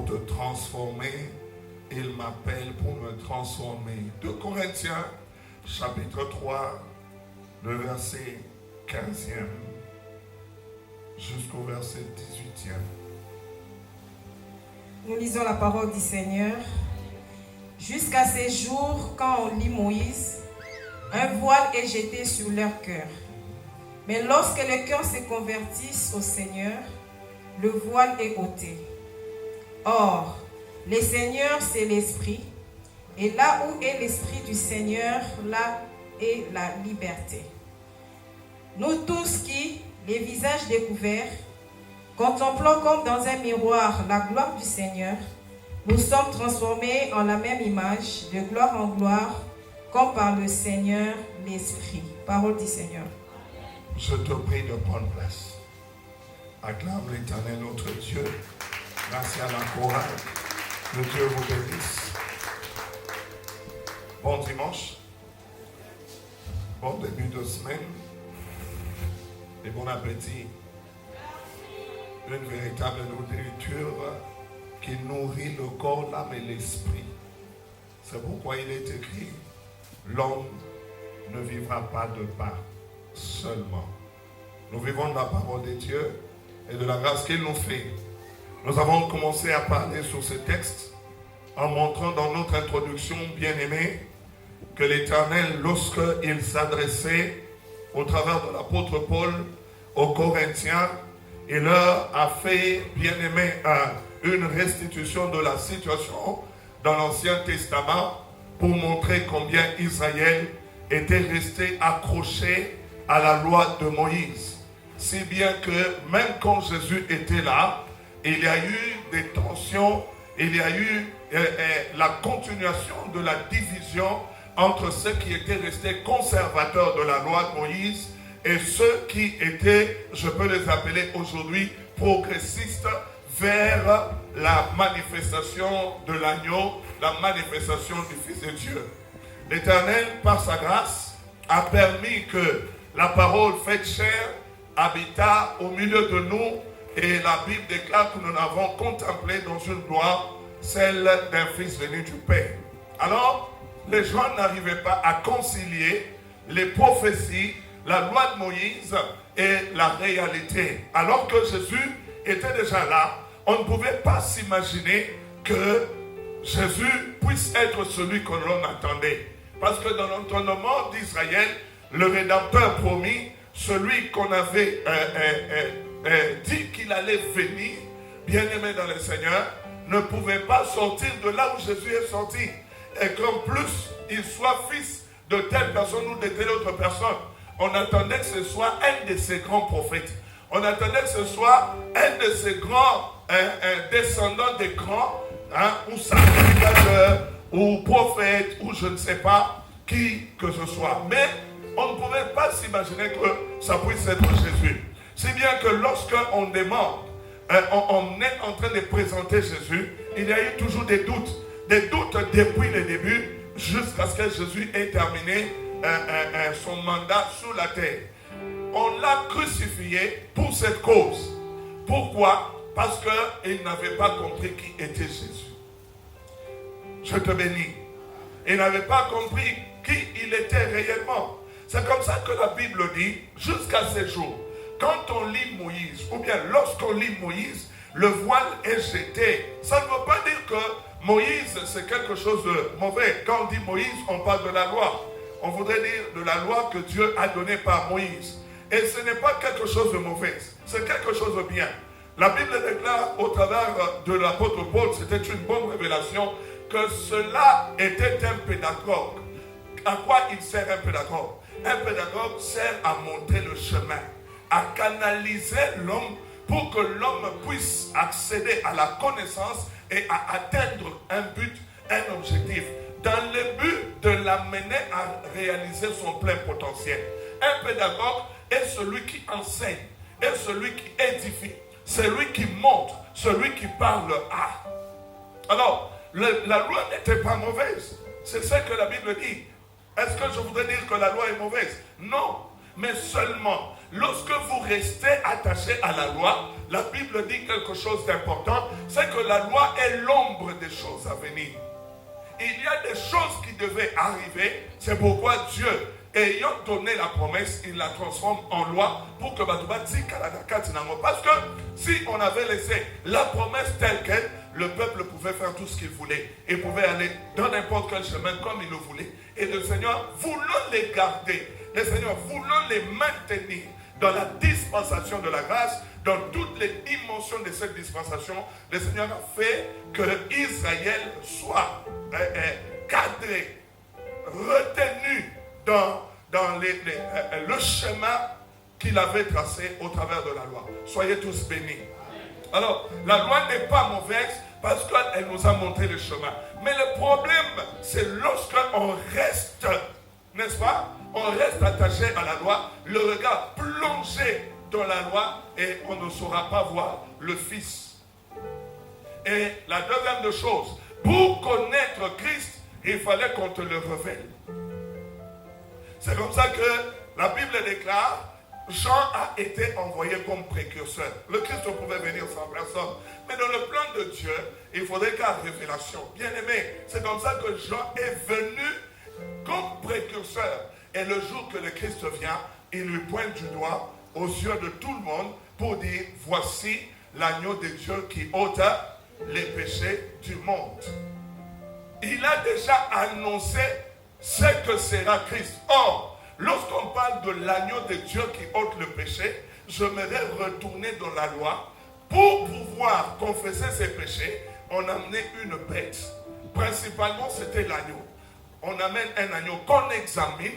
pour te transformer. Il m'appelle pour me transformer. 2 Corinthiens, chapitre 3, le verset 15e jusqu'au verset 18e. Nous lisons la parole du Seigneur. Jusqu'à ces jours, quand on lit Moïse, un voile est jeté sur leur cœur. Mais lorsque les cœurs se convertissent au Seigneur, le voile est ôté. Or, le Seigneur, c'est l'Esprit, et là où est l'Esprit du Seigneur, là est la liberté. Nous tous qui, les visages découverts, contemplons comme dans un miroir la gloire du Seigneur, nous sommes transformés en la même image, de gloire en gloire, comme par le Seigneur l'Esprit. Parole du Seigneur. Je te prie de prendre place. Acclame l'Éternel notre Dieu. Merci à l'encourage. Que Dieu vous bénisse. Bon dimanche. Bon début de semaine. Et bon appétit. Une véritable nourriture qui nourrit le corps, l'âme et l'esprit. C'est pourquoi il est écrit, l'homme ne vivra pas de pain seulement. Nous vivons de la parole de Dieu et de la grâce qu'il nous fait. Nous avons commencé à parler sur ce texte en montrant dans notre introduction, bien-aimée, que l'Éternel, lorsqu'il s'adressait au travers de l'apôtre Paul aux Corinthiens, il leur a fait, bien-aimé, une restitution de la situation dans l'Ancien Testament pour montrer combien Israël était resté accroché à la loi de Moïse. Si bien que même quand Jésus était là, il y a eu des tensions, il y a eu la continuation de la division entre ceux qui étaient restés conservateurs de la loi de Moïse et ceux qui étaient, je peux les appeler aujourd'hui, progressistes vers la manifestation de l'agneau, la manifestation du Fils de Dieu. L'Éternel, par sa grâce, a permis que la parole faite chair habita au milieu de nous et la Bible déclare que nous l'avons contemplé dans une gloire, celle d'un Fils venu du Père. Alors, les gens n'arrivaient pas à concilier les prophéties, la loi de Moïse et la réalité. Alors que Jésus était déjà là, on ne pouvait pas s'imaginer que Jésus puisse être celui que l'on attendait. Parce que dans l'entendement d'Israël, le Rédempteur promis, celui qu'on avait dit qu'il allait venir, bien-aimé dans le Seigneur, ne pouvait pas sortir de là où Jésus est sorti. Et qu'en plus, il soit fils de telle personne ou de telle autre personne. On attendait que ce soit un de ces grands prophètes. On attendait que ce soit un de ces grands descendants des grands, ou sacrificateurs, ou prophètes, ou je ne sais pas qui que ce soit. Mais on ne pouvait pas s'imaginer que ça puisse être Jésus. Si bien que lorsqu'on demande, on est en train de présenter Jésus, il y a eu toujours des doutes depuis le début, jusqu'à ce que Jésus ait terminé son mandat sur la terre. On l'a crucifié pour cette cause. Pourquoi? Parce qu'il n'avait pas compris qui était Jésus. Je te bénis. Il n'avait pas compris qui il était réellement. C'est comme ça que la Bible dit, jusqu'à ces jours, quand on lit Moïse, ou bien lorsqu'on lit Moïse, le voile est jeté. Ça ne veut pas dire que Moïse, c'est quelque chose de mauvais. Quand on dit Moïse, on parle de la loi. On voudrait dire de la loi que Dieu a donnée par Moïse. Et ce n'est pas quelque chose de mauvais, c'est quelque chose de bien. La Bible déclare au travers de l'apôtre Paul, c'était une bonne révélation, que cela était un pédagogue. À quoi il sert un pédagogue? Un pédagogue sert à montrer le chemin, à canaliser l'homme pour que l'homme puisse accéder à la connaissance et à atteindre un but, un objectif, dans le but de l'amener à réaliser son plein potentiel. Un pédagogue est celui qui enseigne, est celui qui édifie, celui qui montre, celui qui parle à. Alors, la loi n'était pas mauvaise. C'est ce que la Bible dit. Est-ce que je voudrais dire que la loi est mauvaise? Non, mais seulement lorsque vous restez attaché à la loi, la Bible dit quelque chose d'important, c'est que la loi est l'ombre des choses à venir. Il y a des choses qui devaient arriver, c'est pourquoi Dieu, ayant donné la promesse, il la transforme en loi pour que parce que si on avait laissé la promesse telle qu'elle, le peuple pouvait faire tout ce qu'il voulait et pouvait aller dans n'importe quel chemin comme il le voulait. Et le Seigneur voulant les garder, le Seigneur voulant les maintenir dans la dispensation de la grâce, dans toutes les dimensions de cette dispensation, le Seigneur a fait que Israël soit cadré, retenu dans le chemin qu'il avait tracé au travers de la loi. Soyez tous bénis. Alors, la loi n'est pas mauvaise parce qu'elle nous a montré le chemin. Mais le problème, c'est lorsqu'on reste, n'est-ce pas? On reste attaché à la loi, le regard plongé dans la loi et on ne saura pas voir le Fils. Et la deuxième chose, pour connaître Christ, il fallait qu'on te le révèle. C'est comme ça que la Bible déclare, Jean a été envoyé comme précurseur. Le Christ pouvait venir sans personne. Mais dans le plan de Dieu, il faudrait qu'à révélation. Bien aimé, c'est comme ça que Jean est venu comme précurseur. Et le jour que le Christ vient, il lui pointe du doigt aux yeux de tout le monde pour dire, voici l'agneau de Dieu qui ôte les péchés du monde. Il a déjà annoncé ce que sera Christ. Or, lorsqu'on parle de l'agneau de Dieu qui ôte le péché, j'aimerais retourner dans la loi. Pour pouvoir confesser ses péchés, on amenait une bête. Principalement, c'était l'agneau. On amène un agneau qu'on examine.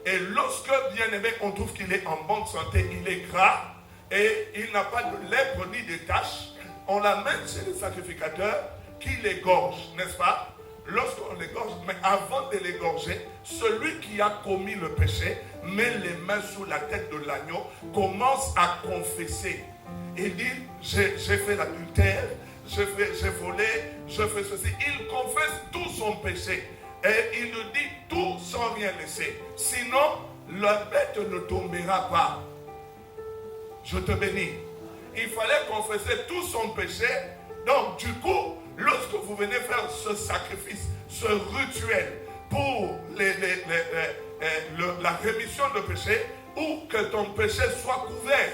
Et lorsque, bien aimé, on trouve qu'il est en bonne santé, il est gras et il n'a pas de lèpre ni de taches, on l'amène chez le sacrificateur qui l'égorge, n'est-ce pas? Lorsqu'on l'égorge, mais avant de l'égorger, celui qui a commis le péché met les mains sous la tête de l'agneau, commence à confesser. Il dit, j'ai fait l'adultère, j'ai volé, je fais ceci. Il confesse tout son péché. Et il nous dit tout sans rien laisser. Sinon, la bête ne tombera pas. Je te bénis. Il fallait confesser tout son péché. Donc, du coup, lorsque vous venez faire ce sacrifice, ce rituel pour la rémission de péché, ou que ton péché soit couvert,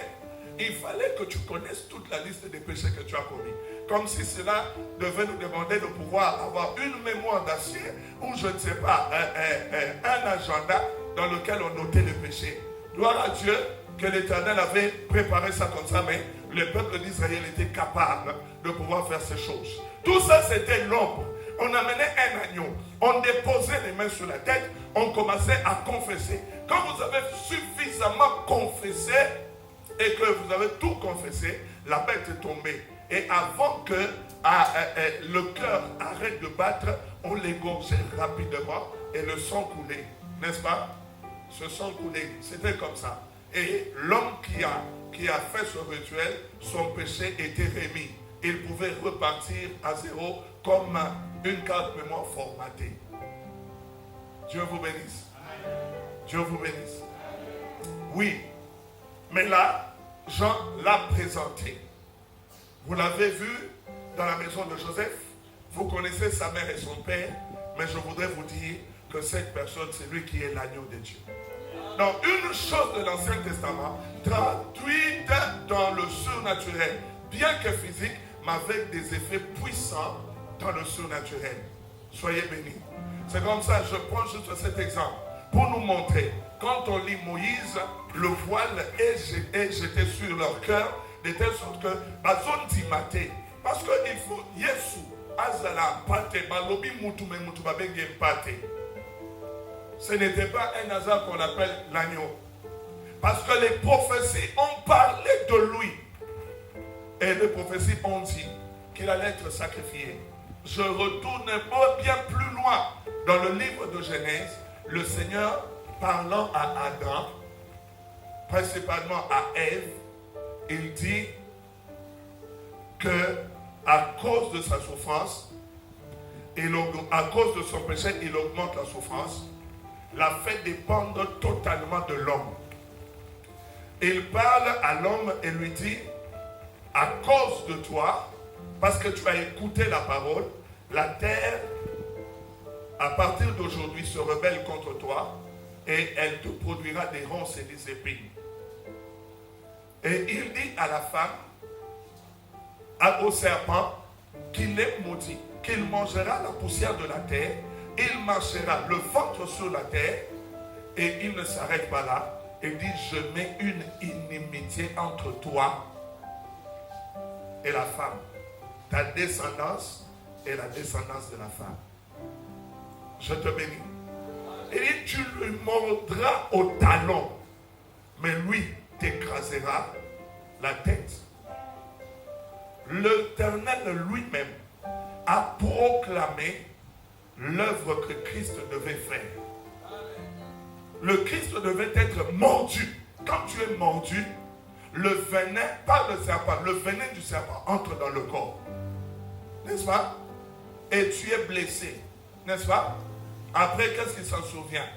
il fallait que tu connaisses toute la liste des péchés que tu as commis. Comme si cela devait nous demander de pouvoir avoir une mémoire d'acier ou je ne sais pas, un agenda dans lequel on notait les péchés. Gloire à Dieu que l'Éternel avait préparé ça comme ça, mais le peuple d'Israël était capable de pouvoir faire ces choses. Tout ça, c'était l'ombre. On amenait un agneau, on déposait les mains sur la tête, on commençait à confesser. Quand vous avez suffisamment confessé et que vous avez tout confessé, la bête est tombée. Et avant que le cœur arrête de battre, on l'égorgeait rapidement et le sang coulait. N'est-ce pas? Ce sang coulait. C'était comme ça. Et l'homme qui a fait ce rituel, son péché était remis. Il pouvait repartir à zéro comme une carte mémoire formatée. Dieu vous bénisse. Dieu vous bénisse. Oui. Mais là, Jean l'a présenté. Vous l'avez vu dans la maison de Joseph. Vous connaissez sa mère et son père. Mais je voudrais vous dire que cette personne, c'est lui qui est l'agneau de Dieu. Donc, une chose de l'Ancien Testament, traduite dans le surnaturel, bien que physique, mais avec des effets puissants dans le surnaturel. Soyez bénis. C'est comme ça, je prends juste cet exemple pour nous montrer. Quand on lit Moïse, le voile est jeté sur leur cœur, de telle sorte que bazon dimate. Parce qu'il faut Yesu azala pate balobi mutu me mutu babenge pate. Ce n'était pas un hasard qu'on appelle l'agneau. Parce que les prophéties ont parlé de lui. Et les prophéties ont dit qu'il allait être sacrifié. Je retourne bien plus loin. Dans le livre de Genèse, le Seigneur parlant à Adam, principalement à Ève, il dit que à cause de sa souffrance, à cause de son péché, il augmente la souffrance, l'a fait dépendre totalement de l'homme. il parle à l'homme et lui dit, à cause de toi, parce que tu as écouté la parole, la terre, à partir d'aujourd'hui, se rebelle contre toi et elle te produira des ronces et des épines. Et il dit à la femme, au serpent, qu'il est maudit, qu'il mangera la poussière de la terre, il marchera le ventre sur la terre, et il ne s'arrête pas là. Il dit, je mets une inimitié entre toi et la femme, ta descendance et la descendance de la femme. Je te bénis. Il dit, tu lui mordras au talon, mais lui t'écrasera la tête. L'Éternel lui-même a proclamé l'œuvre que Christ devait faire. Le Christ devait être mordu. Quand tu es mordu, le venin, pas le serpent, le venin du serpent entre dans le corps. N'est-ce pas? Et tu es blessé. N'est-ce pas? Après, qu'est-ce qu'il s'en souvient?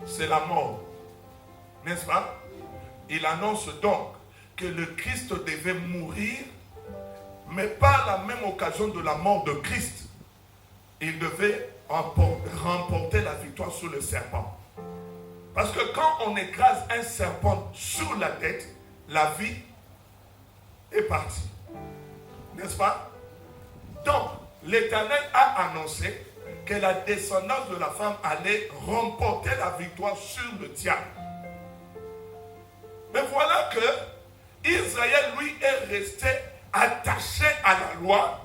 C'est la mort. N'est-ce pas? Il annonce donc que le Christ devait mourir, mais pas à la même occasion de la mort de Christ. Il devait remporter la victoire sur le serpent. Parce que quand on écrase un serpent sur la tête, la vie est partie. N'est-ce pas? Donc, l'Éternel a annoncé que la descendance de la femme allait remporter la victoire sur le diable. Mais voilà que Israël, lui, est resté attaché à la loi,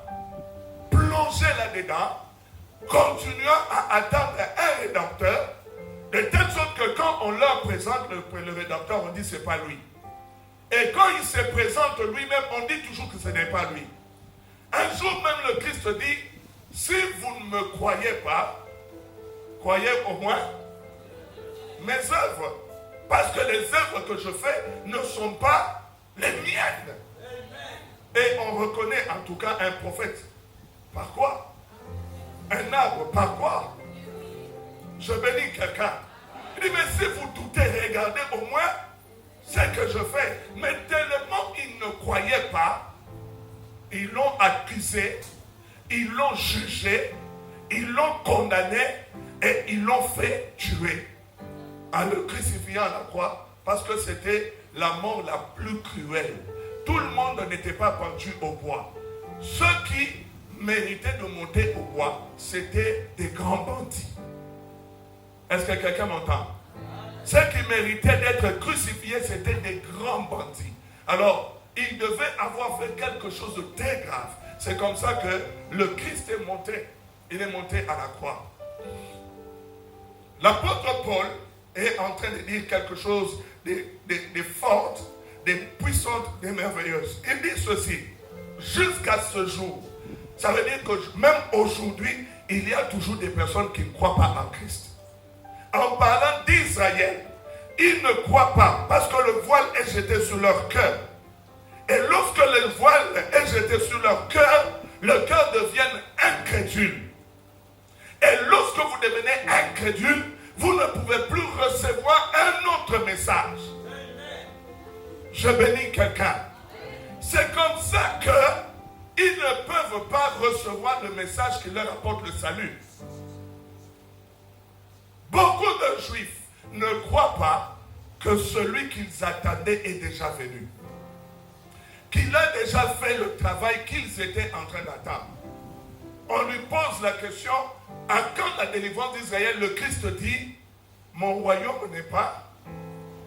plongé là-dedans, continuant à attendre un rédempteur, de telle sorte que quand on leur présente le rédempteur, on dit c'est pas lui. Et quand il se présente lui-même, on dit toujours que ce n'est pas lui. Un jour même le Christ dit, si vous ne me croyez pas, croyez au moins mes œuvres. Parce que les œuvres que je fais ne sont pas les miennes. Et on reconnaît en tout cas un prophète. Par quoi? Un arbre, par quoi? Je bénis quelqu'un. Il dit, mais si vous doutez, regardez au moins ce que je fais. Mais tellement ils ne croyaient pas, ils l'ont accusé, ils l'ont jugé, ils l'ont condamné et ils l'ont fait tuer. En le crucifiant à la croix, parce que c'était la mort la plus cruelle. Tout le monde n'était pas pendu au bois. Ceux qui méritaient de monter au bois, c'était des grands bandits. Est-ce que quelqu'un m'entend? Ceux qui méritaient d'être crucifiés, c'était des grands bandits. Alors, ils devaient avoir fait quelque chose de très grave. C'est comme ça que le Christ est monté. Il est monté à la croix. L'apôtre Paul est en train de dire quelque chose de forte, de puissante, de merveilleuse. Il dit ceci, jusqu'à ce jour, ça veut dire que même aujourd'hui, il y a toujours des personnes qui ne croient pas en Christ. En parlant d'Israël, ils ne croient pas parce que le voile est jeté sur leur cœur. Et lorsque le voile est jeté sur leur cœur, le cœur devient incrédule. Et lorsque vous devenez incrédule, vous ne pouvez plus recevoir un autre message. Je bénis quelqu'un. C'est comme ça qu'ils ne peuvent pas recevoir le message qui leur apporte le salut. Beaucoup de Juifs ne croient pas que celui qu'ils attendaient est déjà venu. Qu'il a déjà fait le travail qu'ils étaient en train d'attendre. On lui pose la question, à quand la délivrance d'Israël, le Christ dit, mon royaume n'est pas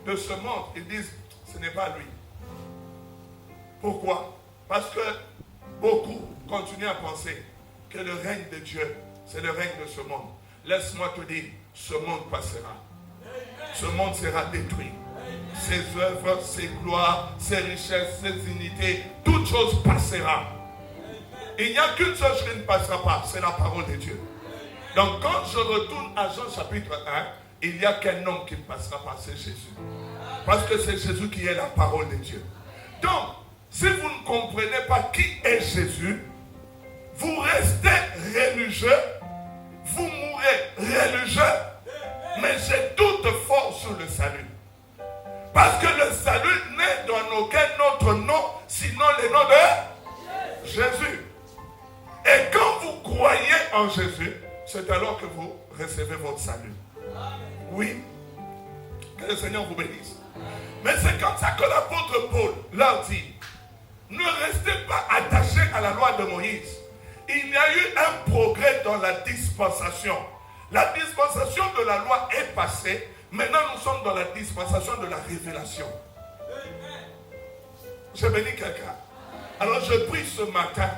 de ce monde. Ils disent, ce n'est pas lui. Pourquoi? Parce que beaucoup continuent à penser que le règne de Dieu, c'est le règne de ce monde. Laisse-moi te dire, ce monde passera. Ce monde sera détruit. Ses œuvres, ses gloires, ses richesses, ses unités, toute chose passera. Il n'y a qu'une seule chose qui ne passera pas, c'est la parole de Dieu. Donc quand je retourne à Jean chapitre 1, il n'y a qu'un homme qui ne passera pas, c'est Jésus. Parce que c'est Jésus qui est la parole de Dieu. Donc, si vous ne comprenez pas qui est Jésus, vous restez religieux, vous mourrez religieux, mais j'ai toute force sur le salut. Parce en Jésus, c'est alors que vous recevez votre salut. Oui. Que le Seigneur vous bénisse. Mais c'est comme ça que l'apôtre Paul leur dit, ne restez pas attachés à la loi de Moïse. Il y a eu un progrès dans la dispensation. La dispensation de la loi est passée. Maintenant, nous sommes dans la dispensation de la révélation. Je bénis quelqu'un. Alors, je prie ce matin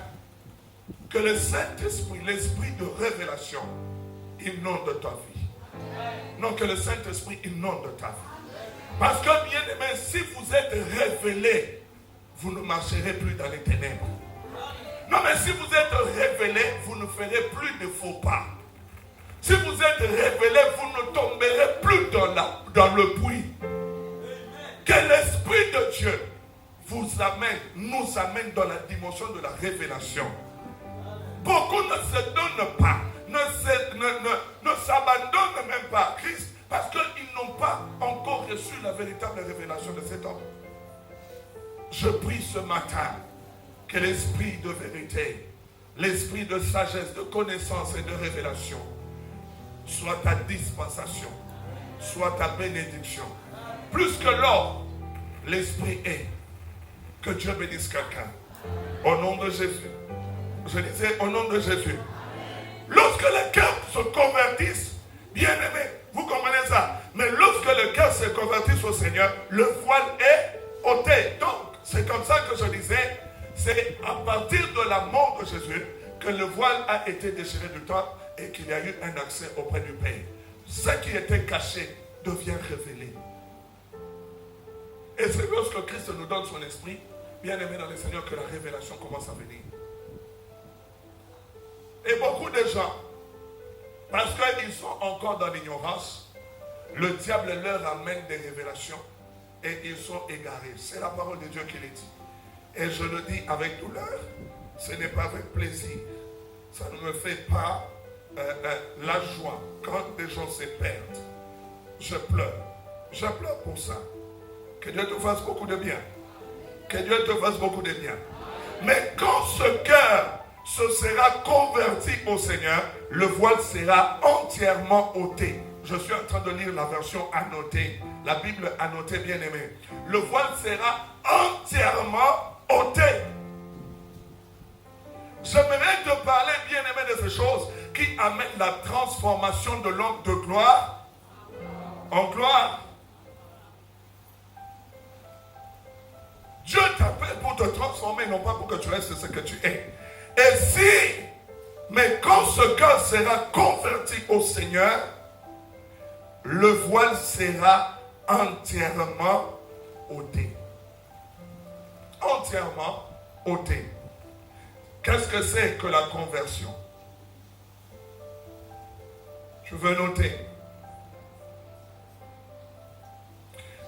que le Saint-Esprit, l'esprit de révélation, inonde ta vie. Non, que le Saint-Esprit inonde ta vie. Parce que, bien aimé, si vous êtes révélé, vous ne marcherez plus dans les ténèbres. Non, mais si vous êtes révélé, vous ne ferez plus de faux pas. Si vous êtes révélé, vous ne tomberez plus dans le puits. Que l'Esprit de Dieu nous amène dans la dimension de la révélation. Beaucoup ne se donnent pas, ne s'abandonnent même pas à Christ parce qu'ils n'ont pas encore reçu la véritable révélation de cet homme. Je prie ce matin que l'esprit de vérité, l'esprit de sagesse, de connaissance et de révélation soit ta dispensation, soit ta bénédiction. Plus que l'or, l'esprit est. Que Dieu bénisse quelqu'un. Au nom de Jésus. Je disais au nom de Jésus. Lorsque les cœurs se convertissent, bien aimé, vous comprenez ça? Mais lorsque le cœur se convertisse au Seigneur, le voile est ôté. Donc, c'est comme ça que je disais, c'est à partir de la mort de Jésus que le voile a été déchiré du temple et qu'il y a eu un accès auprès du Père. Ce qui était caché devient révélé. Et c'est lorsque Christ nous donne son esprit, bien aimé dans le Seigneur, que la révélation commence à venir. Et beaucoup de gens, parce qu'ils sont encore dans l'ignorance, le diable leur amène des révélations et ils sont égarés. C'est la parole de Dieu qui le dit. Et je le dis avec douleur, ce n'est pas avec plaisir. Ça ne me fait pas la joie quand des gens se perdent. Je pleure. Je pleure pour ça. Que Dieu te fasse beaucoup de bien. Que Dieu te fasse beaucoup de bien. Mais quand ce cœur se sera converti au Seigneur, le voile sera entièrement ôté. Je suis en train de lire la version annotée. La Bible annotée, bien aimée. Le voile sera entièrement ôté. J'aimerais te parler, bien aimé, de ces choses qui amènent la transformation de l'homme de gloire en gloire. Dieu t'appelle pour te transformer, non pas pour que tu restes ce que tu es. Et si, mais quand ce cœur sera converti au Seigneur, le voile sera entièrement ôté. Entièrement ôté. Qu'est-ce que c'est que la conversion? Je veux noter.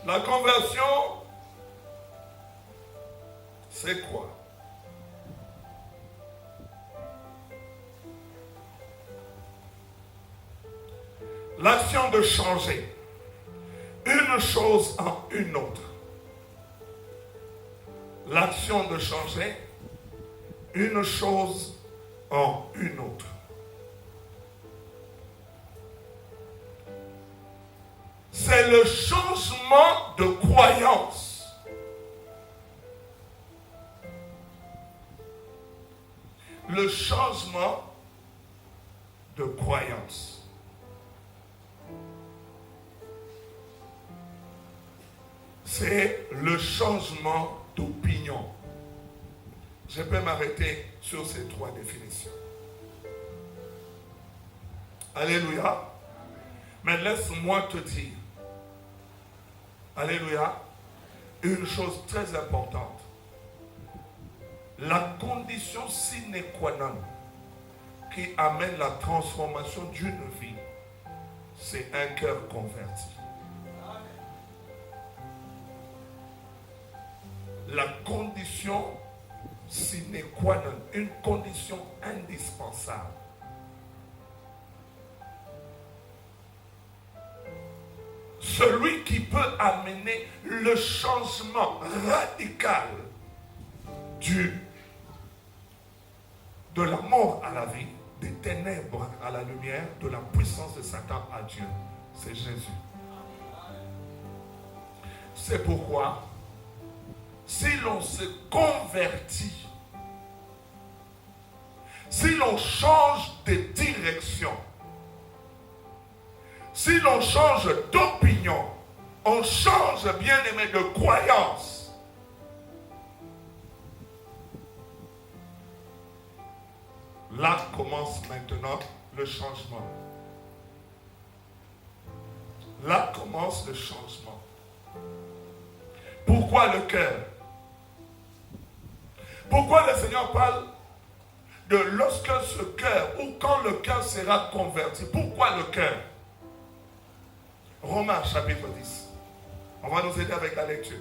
La conversion, c'est quoi? L'action de changer une chose en une autre. L'action de changer une chose en une autre. C'est le changement de croyance. Le changement de croyance. C'est le changement d'opinion. Je peux m'arrêter sur ces trois définitions. Alléluia. Mais laisse-moi te dire, alléluia, une chose très importante. La condition sine qua non qui amène la transformation d'une vie, c'est un cœur converti. La condition sine qua non, une condition indispensable. Celui qui peut amener le changement radical de la mort à la vie, des ténèbres à la lumière, de la puissance de Satan à Dieu. C'est Jésus. C'est pourquoi, si l'on se convertit, si l'on change de direction, si l'on change d'opinion, on change, bien aimé, de croyance, là commence maintenant le changement. Là commence le changement. Pourquoi le cœur? Pourquoi le Seigneur parle de lorsque ce cœur, ou quand le cœur sera converti? Pourquoi le cœur? Romains chapitre 10. On va nous aider avec la lecture.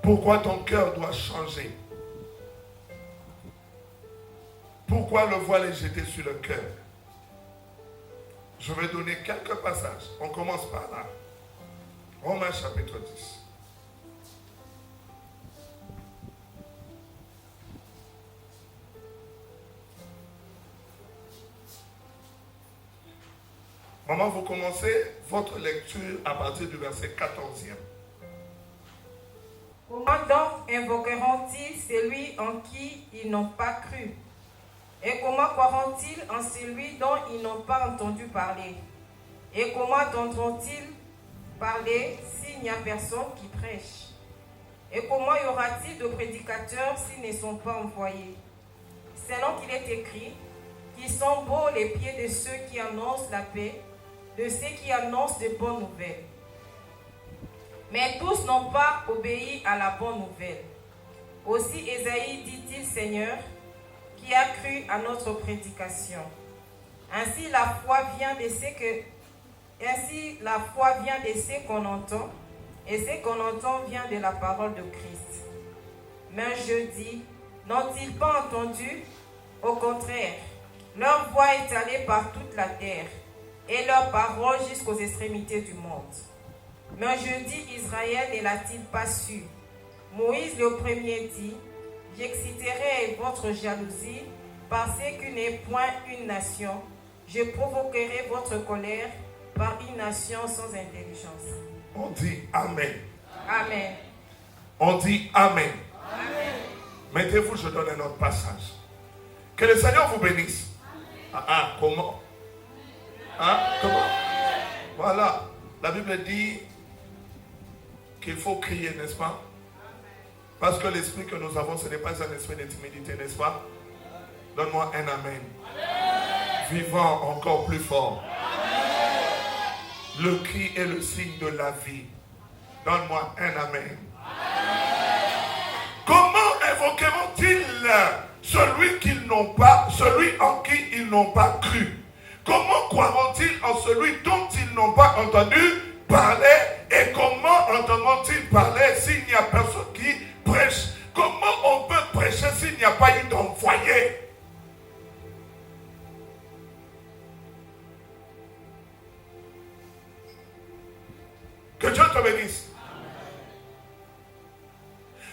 Pourquoi ton cœur doit changer? Pourquoi le voile est jeté sur le cœur? Je vais donner quelques passages. On commence par là. Romains chapitre 10. Maman, vous commencez votre lecture à partir du verset 14e. Comment donc invoqueront-ils celui en qui ils n'ont pas cru? Et comment croiront-ils en celui dont ils n'ont pas entendu parler? Et comment entendront-ils parler s'il n'y a personne qui prêche? Et comment y aura-t-il de prédicateurs s'ils ne sont pas envoyés? Selon qu'il est écrit, qu'ils sont beaux les pieds de ceux qui annoncent la paix, de ceux qui annoncent de bonnes nouvelles. Mais tous n'ont pas obéi à la bonne nouvelle. Aussi Ésaïe dit-il, Seigneur, qui a cru à notre prédication. Ainsi la foi vient de ce qu'on entend, et ce qu'on entend vient de la parole de Christ. Mais je dis, n'ont-ils pas entendu? Au contraire, leur voix est allée par toute la terre, et leur parole jusqu'aux extrémités du monde. Mais je dis, Israël ne l'a-t-il pas su? Moïse le premier dit, j'exciterai votre jalousie, parce qu'il n'est point une nation. Je provoquerai votre colère par une nation sans intelligence. On dit Amen. Amen. On dit Amen. Amen. Mettez-vous, je donne un autre passage. Que le Seigneur vous bénisse. Comment? Comment? Voilà. La Bible dit qu'il faut crier, n'est-ce pas? Parce que l'esprit que nous avons, ce n'est pas un esprit de timidité, n'est-ce pas? Donne-moi un Amen. Vivant encore plus fort. Le cri est le signe de la vie. Donne-moi un Amen. Comment invoqueront-ils celui en qui ils n'ont pas cru? Comment croiront-ils en celui dont ils n'ont pas entendu parler? Et comment entendront-ils parler s'il n'y a personne qui prêche? Comment on peut prêcher s'il n'y a pas eu d'envoyé? Que Dieu te bénisse.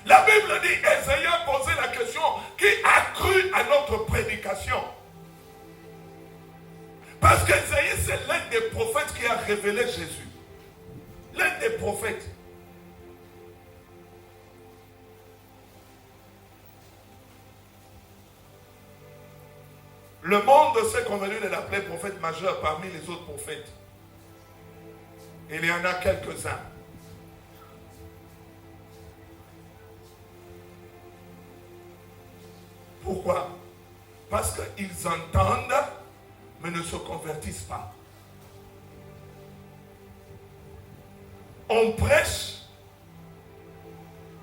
La Bible dit, Ésaïe a posé la question, qui a cru à notre prédication? Parce qu'Ésaïe, c'est l'un des prophètes qui a révélé Jésus. L'un des prophètes. Le monde s'est convenu de l'appeler prophète majeur parmi les autres prophètes. Il y en a quelques-uns. Pourquoi? Parce qu'ils entendent, mais ne se convertissent pas. On prêche.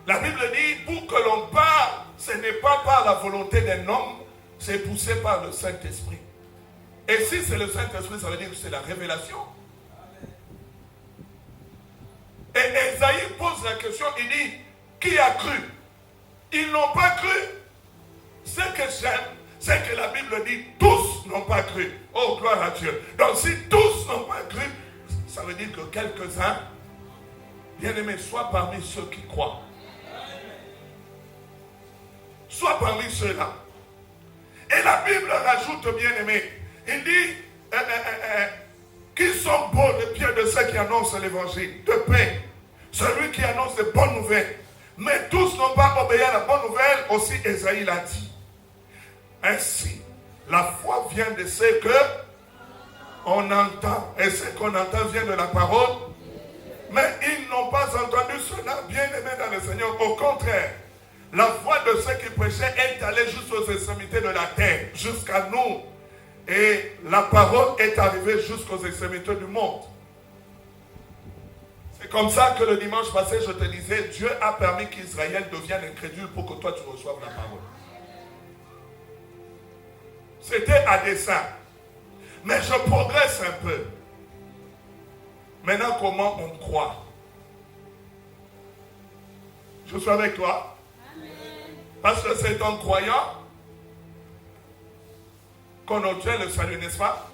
La Bible dit, pour que l'on parle, ce n'est pas par la volonté d'un homme, c'est poussé par le Saint-Esprit. Et si c'est le Saint-Esprit, ça veut dire que c'est la révélation. Et Ésaïe pose la question, il dit, qui a cru? Ils n'ont pas cru. Ce que j'aime, c'est que la Bible dit, tous n'ont pas cru. Oh, gloire à Dieu. Donc si tous n'ont pas cru, ça veut dire que quelques-uns, bien-aimés, soient parmi ceux qui croient. Sois parmi ceux-là. Et la Bible rajoute, bien-aimés, il dit qu'ils sont beaux les pieds de ceux qui annoncent l'évangile de paix. Celui qui annonce de bonnes nouvelles. Mais tous n'ont pas obéi à la bonne nouvelle, aussi Ésaïe l'a dit. Ainsi, la foi vient de ce qu'on entend. Et ce qu'on entend vient de la parole. Mais ils n'ont pas entendu cela, bien-aimés dans le Seigneur. Au contraire, la voix de ceux qui prêchaient est allée jusqu'aux extrémités de la terre, jusqu'à nous. Et la parole est arrivée jusqu'aux extrémités du monde. C'est comme ça que le dimanche passé, je te disais, Dieu a permis qu'Israël devienne incrédule pour que toi tu reçoives la parole. C'était à dessein. Mais je progresse un peu. Maintenant, comment on croit? Je suis avec toi. Parce que c'est en croyant qu'on obtient le salut, n'est-ce pas?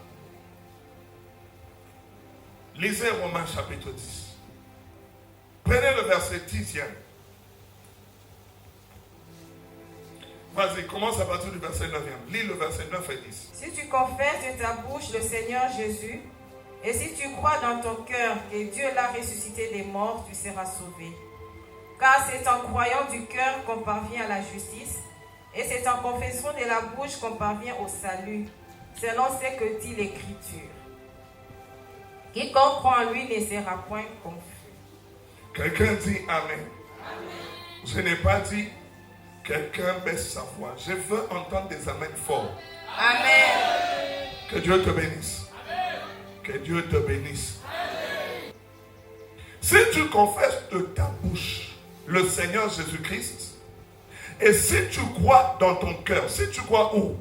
Lisez Romains chapitre 10. Prenez le verset 10e. Vas-y, commence à partir du verset 9e. Lis le verset 9 et 10. Si tu confesses de ta bouche le Seigneur Jésus, et si tu crois dans ton cœur que Dieu l'a ressuscité des morts, tu seras sauvé. Car c'est en croyant du cœur qu'on parvient à la justice, et c'est en confessant de la bouche qu'on parvient au salut, selon ce que dit l'Écriture. Quiconque croit en lui ne sera point confus. Quelqu'un dit Amen. Amen. Je n'ai pas dit quelqu'un baisse sa voix. Je veux entendre des Amen forts. Amen. Que Dieu te bénisse. Amen. Que Dieu te bénisse. Amen. Si tu confesses de ta bouche le Seigneur Jésus-Christ, et si tu crois dans ton cœur, si tu crois où?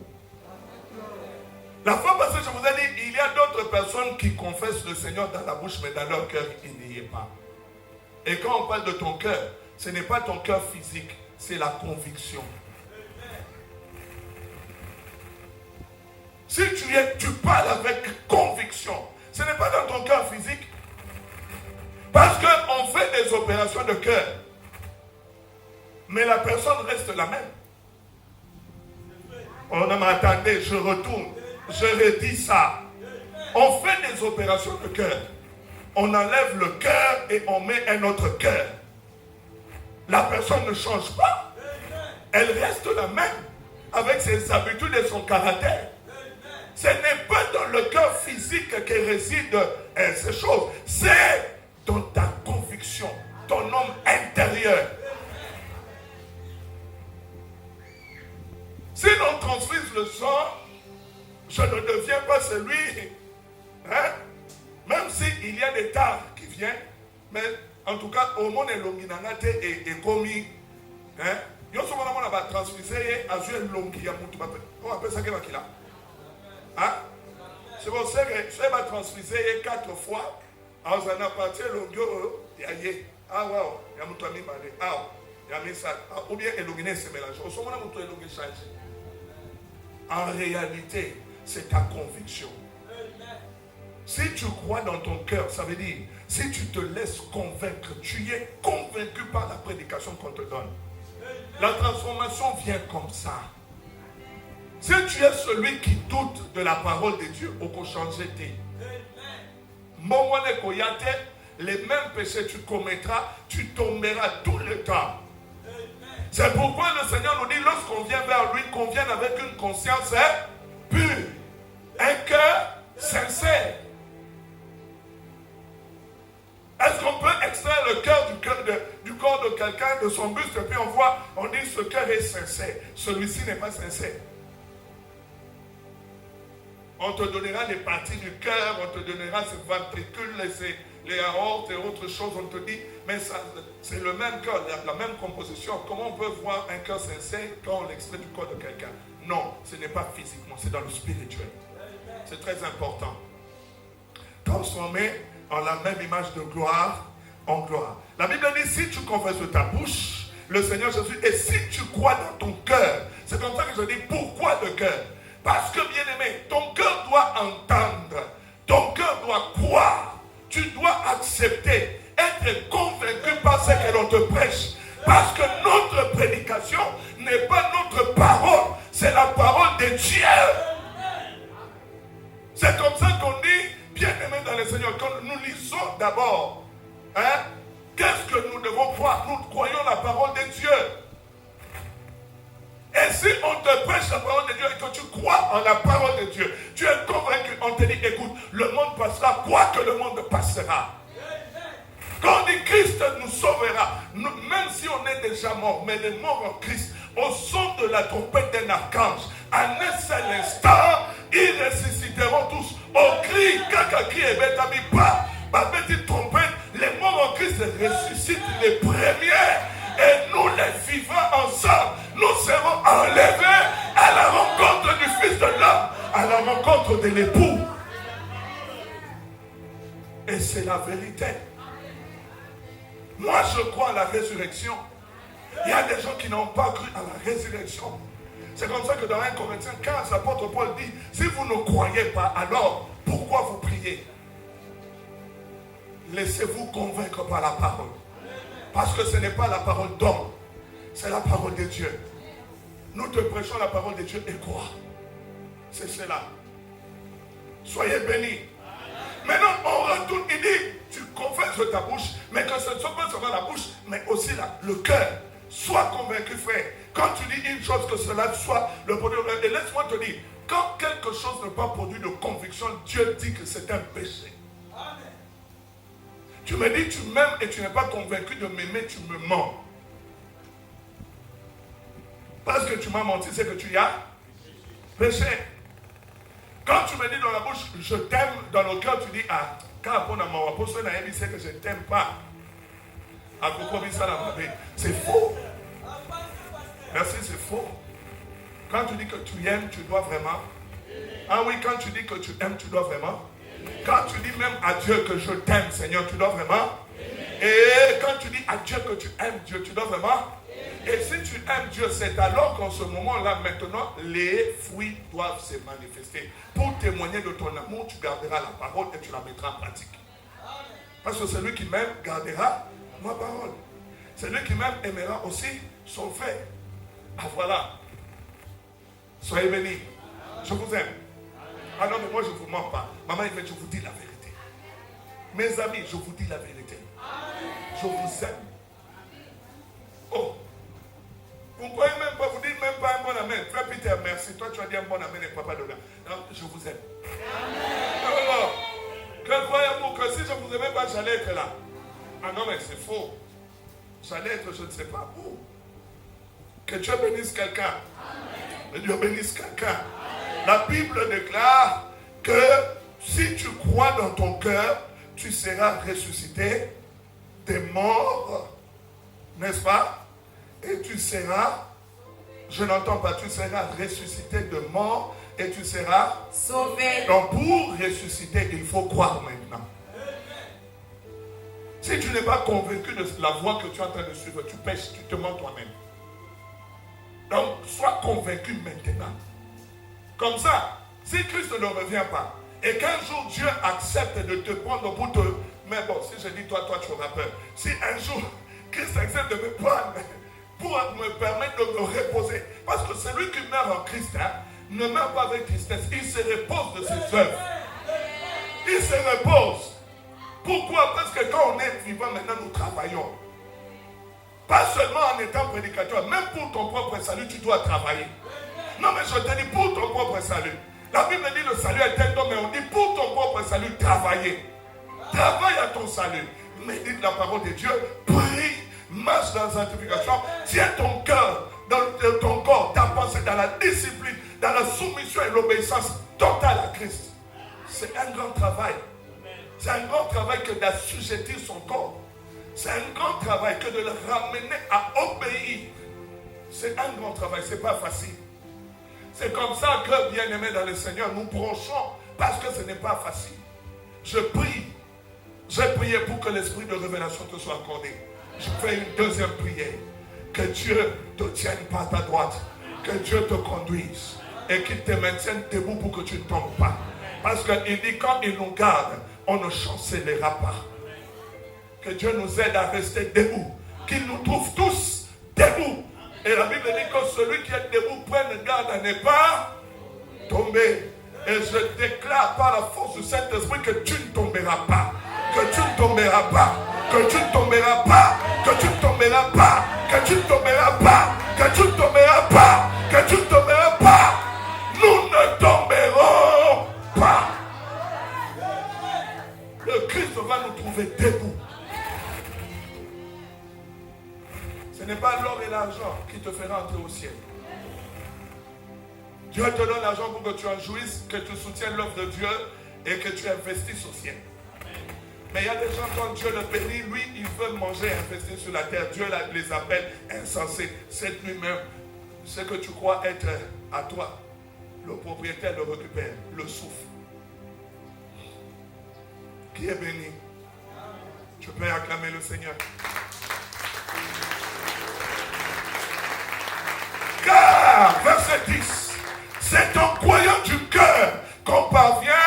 La fois passée, je vous ai dit, il y a d'autres personnes qui confessent le Seigneur dans la bouche, mais dans leur cœur, il n'y est pas. Et quand on parle de ton cœur, ce n'est pas ton cœur physique, c'est la conviction. Si tu parles avec conviction, ce n'est pas dans ton cœur physique. Parce qu'on fait des opérations de cœur. Mais la personne reste la même. On m'attendait, je retourne. Je redis ça. On fait des opérations de cœur. On enlève le cœur et on met un autre cœur. La personne ne change pas. Elle reste la même avec ses habitudes et son caractère. Ce n'est pas dans le cœur physique que résident ces choses. C'est dans ta conviction, ton homme intérieur. Si l'on transfuse le sang, je ne deviens pas celui, même s'il y a des tares qui viennent, mais en tout cas, au monde est longinanate et commis. Yo so mona mona ba transfuser azue longi ya mutu ba. On appelle ça que là. C'est pour ça que je vais transfuser 4 fois. Alors ça n'a pas été longio yaye. Ah wow, ya mutu ami malé. Ah, ya mis ça. Ou bien elongine se mélange. Au so mona mutu elongine change. En réalité, c'est ta conviction. Si tu crois dans ton cœur, ça veut dire, si tu te laisses convaincre, tu es convaincu par la prédication qu'on te donne. La transformation vient comme ça. Si tu es celui qui doute de la parole de Dieu, au qu'on change tes. Les mêmes péchés que tu commettras, tu tomberas tout le temps. C'est pourquoi le Seigneur nous dit, lorsqu'on vient vers lui, qu'on vienne avec une conscience pure, un cœur sincère. Est-ce qu'on peut extraire le cœur du corps de quelqu'un, de son buste, et puis on dit ce cœur est sincère. Celui-ci n'est pas sincère. On te donnera les parties du cœur, on te donnera ses ventricules, les aortes et autres choses, on te dit, mais ça, c'est le même cœur, la même composition. Comment on peut voir un cœur sincère quand on l'extrait du corps de quelqu'un? Non, ce n'est pas physiquement, c'est dans le spirituel. C'est très important. Transformer en la même image de gloire en gloire. La Bible dit, si tu confesses de ta bouche le Seigneur Jésus, et si tu crois dans ton cœur, c'est comme ça que je dis, pourquoi de cœur? Parce que, bien aimé, ton entendre. Ton cœur doit croire. Tu dois accepter, être convaincu par ce que l'on te prêche. Parce que notre prédication n'est pas notre parole, c'est la parole de Dieu. C'est comme ça qu'on dit, bien-aimé dans le Seigneur, quand nous lisons d'abord, qu'est-ce que nous devons croire? Nous croyons la parole de Dieu. Et si on te prêche la parole de Dieu et que tu crois en la parole de Dieu, tu es convaincu, on te dit, écoute, le monde passera, quoi que le monde passera. Quand on dit Christ nous sauvera, même si on est déjà mort, mais les morts en Christ, au son de la trompette d'un archange, en un seul instant, ils ressusciteront tous. Au cri, caca cri et bête pas, ma petite trompette, les morts en Christ ressuscitent les premiers. Et nous les vivants ensemble, nous serons enlevés à la rencontre du Fils de l'homme, à la rencontre de l'époux. Et c'est la vérité. Moi, je crois à la résurrection. Il y a des gens qui n'ont pas cru à la résurrection. C'est comme ça que dans 1 Corinthiens 15, l'apôtre Paul dit, si vous ne croyez pas, alors pourquoi vous priez? Laissez-vous convaincre par la parole. Parce que ce n'est pas la parole d'homme, c'est la parole de Dieu. Nous te prêchons la parole de Dieu et quoi? C'est cela. Soyez bénis. Maintenant, on retourne, il dit, tu confesses de ta bouche, mais que ce ne soit pas seulement la bouche, mais aussi le cœur. Sois convaincu, frère. Quand tu dis une chose, que cela soit le produit. Et laisse-moi te dire, quand quelque chose n'est pas produit de conviction, Dieu dit que c'est un péché. Amen. Tu me dis, tu m'aimes et tu n'es pas convaincu de m'aimer, tu me mens. Parce que tu m'as menti, c'est que tu y as péché. Quand tu me dis dans la bouche, je t'aime, dans le cœur, tu dis, ah, quand on a mon apôtre, il sait que je ne t'aime pas. C'est faux. Merci, c'est faux. Quand tu dis que tu aimes, tu dois vraiment. Ah oui, quand tu dis que tu aimes, tu dois vraiment. Quand tu dis même à Dieu que je t'aime, Seigneur, tu dois vraiment. Et quand tu dis à Dieu que tu aimes Dieu, tu dois vraiment. Et si tu aimes Dieu, c'est alors qu'en ce moment-là, maintenant, les fruits doivent se manifester. Pour témoigner de ton amour, tu garderas la parole et tu la mettras en pratique. Parce que celui qui m'aime gardera ma parole. Celui qui m'aime aimera aussi son frère. Ah voilà. Soyez bénis. Je vous aime. Ah non, mais moi je ne vous mens pas. Maman, il fait, je vous dis la vérité. Mes amis, je vous dis la vérité. Je vous aime. Oh. Vous ne croyez même pas, vous dites même pas un bon amen. Frère Peter, merci. Toi, tu as dit un bon amen et papa de là. Non, je vous aime. Alors, que croyez-vous que si je ne vous aimais pas, j'allais être là? Ah non, mais c'est faux. J'allais être, je ne sais pas où. Que Dieu bénisse quelqu'un. Que Dieu bénisse quelqu'un. La Bible déclare que si tu crois dans ton cœur, tu seras ressuscité des morts, n'est-ce pas? Et tu seras, je n'entends pas, tu seras ressuscité de mort et tu seras sauvé. Donc pour ressusciter, il faut croire maintenant. Si tu n'es pas convaincu de la voie que tu es en train de suivre, tu pêches, tu te mens toi-même. Donc sois convaincu maintenant. Comme ça, si Christ ne revient pas, et qu'un jour Dieu accepte de te prendre pour te... Mais bon, si je dis toi, tu auras peur. Si un jour Christ accepte de me prendre pour me permettre de me reposer, parce que celui qui meurt en Christ ne meurt pas avec tristesse, il se repose de ses œuvres. Il se repose. Pourquoi? Parce que quand on est vivant, maintenant nous travaillons. Pas seulement en étant prédicateur, même pour ton propre salut, tu dois travailler. Non, mais je te dis pour ton propre salut. La Bible dit le salut est un don, mais on dit pour ton propre salut, travailler. Travaille à ton salut. Médite la parole de Dieu, prie, marche dans la sanctification, tiens ton cœur, dans ton corps, ta pensée, dans la discipline, dans la soumission et l'obéissance totale à Christ. C'est un grand travail. C'est un grand travail que d'assujettir son corps. C'est un grand travail que de le ramener à obéir. C'est un grand travail, ce n'est pas facile. C'est comme ça que, bien-aimés dans le Seigneur, nous bronchons parce que ce n'est pas facile. Je prie. J'ai prié pour que l'esprit de révélation te soit accordé. Je fais une deuxième prière. Que Dieu te tienne par ta droite. Que Dieu te conduise. Et qu'il te maintienne debout pour que tu ne tombes pas. Parce qu'il dit quand il nous garde, on ne chancellera pas. Que Dieu nous aide à rester debout. Qu'il nous trouve tous debout. Et la Bible dit que celui qui est debout prenne garde à ne pas tomber. Et je déclare par la force du Saint-Esprit que tu ne tomberas pas. Que tu ne tomberas pas. Que tu ne tomberas pas. Que tu ne tomberas pas. Que tu ne tomberas pas. Que tu ne tomberas pas. Que tu ne tomberas pas. Nous ne tomberons pas. Le Christ va nous trouver debout. Ce n'est pas l'or et l'argent qui te fera entrer au ciel. Dieu te donne l'argent pour que tu en jouisses, que tu soutiennes l'œuvre de Dieu et que tu investisses au ciel. Mais il y a des gens, quand Dieu le bénit, lui, il veut manger et investir sur la terre. Dieu les appelle insensés. Cette nuit même, ce que tu crois être à toi, le propriétaire le récupère, le souffle. Qui est béni? Tu peux acclamer le Seigneur. Car, verset 10, c'est en croyant du cœur qu'on parvient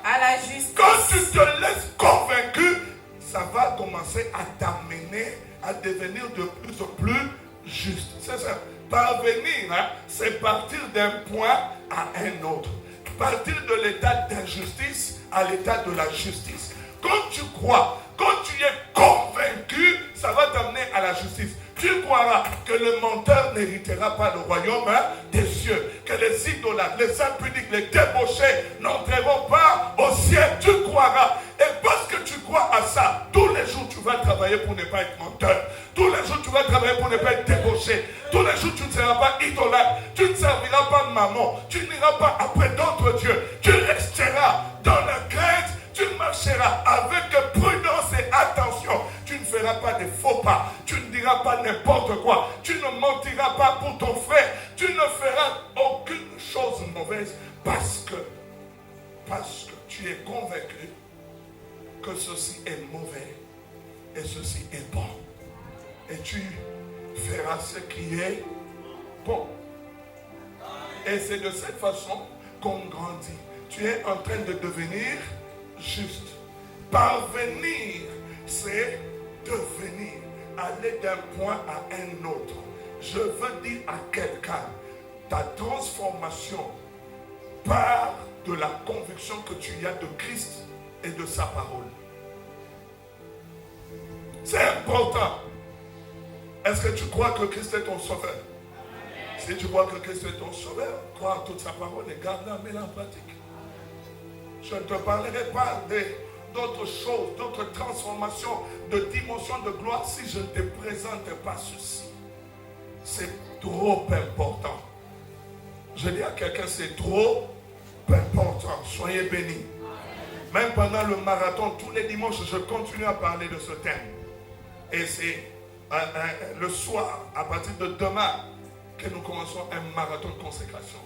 à la justice. Quand tu te laisses convaincu, ça va commencer à t'amener à devenir de plus en plus juste. C'est ça. Parvenir, c'est partir d'un point à un autre. Partir de l'état d'injustice à l'état de la justice. Quand tu crois, quand tu es convaincu, ça va t'amener à la justice. Tu croiras que le menteur n'héritera pas le royaume des cieux. Que les idolâtres, les impudiques, les débauchés n'entreront pas au ciel. Tu croiras. Et parce que tu crois à ça, tous les jours tu vas travailler pour ne pas être menteur. Tous les jours tu vas travailler pour ne pas être débauché. Tous les jours tu ne seras pas idolâtre. Tu ne serviras pas maman. Tu n'iras pas après d'autres dieux. Tu resteras dans la crainte. Tu marcheras avec prudence et attention. Tu ne feras pas de faux pas. Tu ne diras pas n'importe quoi. Tu ne mentiras pas pour ton frère. Tu ne feras aucune chose mauvaise parce que tu es convaincu que ceci est mauvais et ceci est bon. Et tu feras ce qui est bon. Et c'est de cette façon qu'on grandit. Tu es en train de devenir juste. Parvenir, c'est devenir, aller d'un point à un autre. Je veux dire à quelqu'un, ta transformation part de la conviction que tu as de Christ et de sa parole. C'est important. Est-ce que tu crois que Christ est ton sauveur? Si tu crois que Christ est ton sauveur, crois en toute sa parole et garde-la, mets-la en pratique. Je ne te parlerai pas d'autres choses, d'autres transformations, de dimensions de gloire si je ne te présente pas ceci. C'est trop important. Je dis à quelqu'un, c'est trop important. Soyez bénis. Même pendant le marathon, tous les dimanches, je continue à parler de ce thème. Et c'est le soir, à partir de demain, que nous commençons un marathon de consécration.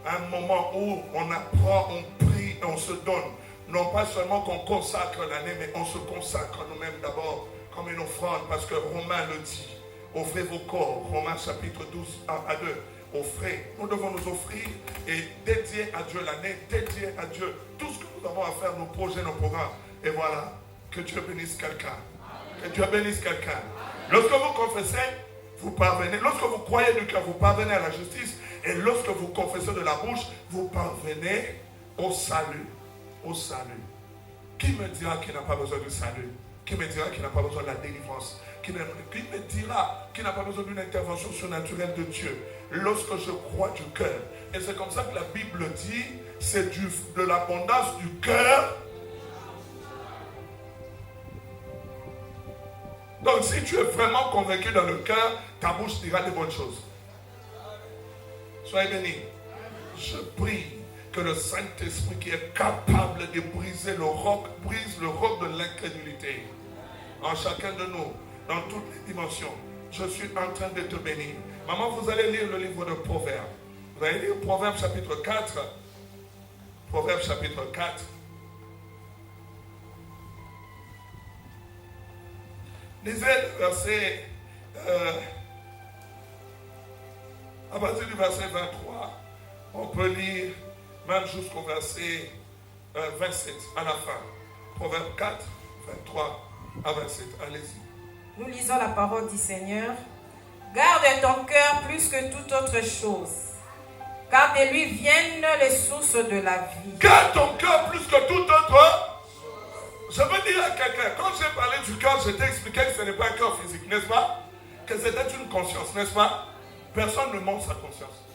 Un moment où on apprend, on prie et on se donne. Non pas seulement qu'on consacre l'année, mais on se consacre nous-mêmes d'abord comme une offrande, parce que Romain le dit. Offrez vos corps, Romains chapitre 12, 1 à 2. Offrez, nous devons nous offrir et dédier à Dieu l'année, dédier à Dieu tout ce que nous avons à faire, nos projets, nos programmes. Et voilà, que Dieu bénisse quelqu'un. Que Dieu bénisse quelqu'un. Lorsque vous confessez, vous parvenez. Lorsque vous croyez du cœur, vous parvenez à la justice. Et lorsque vous confessez de la bouche, vous parvenez au salut. Au salut. Qui me dira qu'il n'a pas besoin du salut? Qui me dira qu'il n'a pas besoin de la délivrance? Qui me dira qu'il n'a pas besoin d'une intervention surnaturelle de Dieu? Lorsque je crois du cœur. Et c'est comme ça que la Bible dit, c'est de l'abondance du cœur. Donc si tu es vraiment convaincu dans le cœur, ta bouche dira des bonnes choses. Soyez bénis. Je prie que le Saint-Esprit qui est capable de briser le roc, brise le roc de l'incrédulité en chacun de nous, dans toutes les dimensions. Je suis en train de te bénir. Maman, vous allez lire le livre de Proverbes. Vous allez lire Proverbes chapitre 4. Proverbes chapitre 4. Lisez le verset, à partir du verset 23 On peut lire même jusqu'au verset 27 à la fin. Proverbe 4, 23 à 27. Allez-y. Nous lisons la parole du Seigneur. Garde ton cœur plus que toute autre chose, car de lui viennent les sources de la vie. Garde ton cœur plus que toute autre. Je veux dire à quelqu'un, quand j'ai parlé du cœur, je t'ai expliqué que ce n'est pas un cœur physique, n'est-ce pas? Que c'était une conscience, n'est-ce pas? Personne ne ment sa conscience.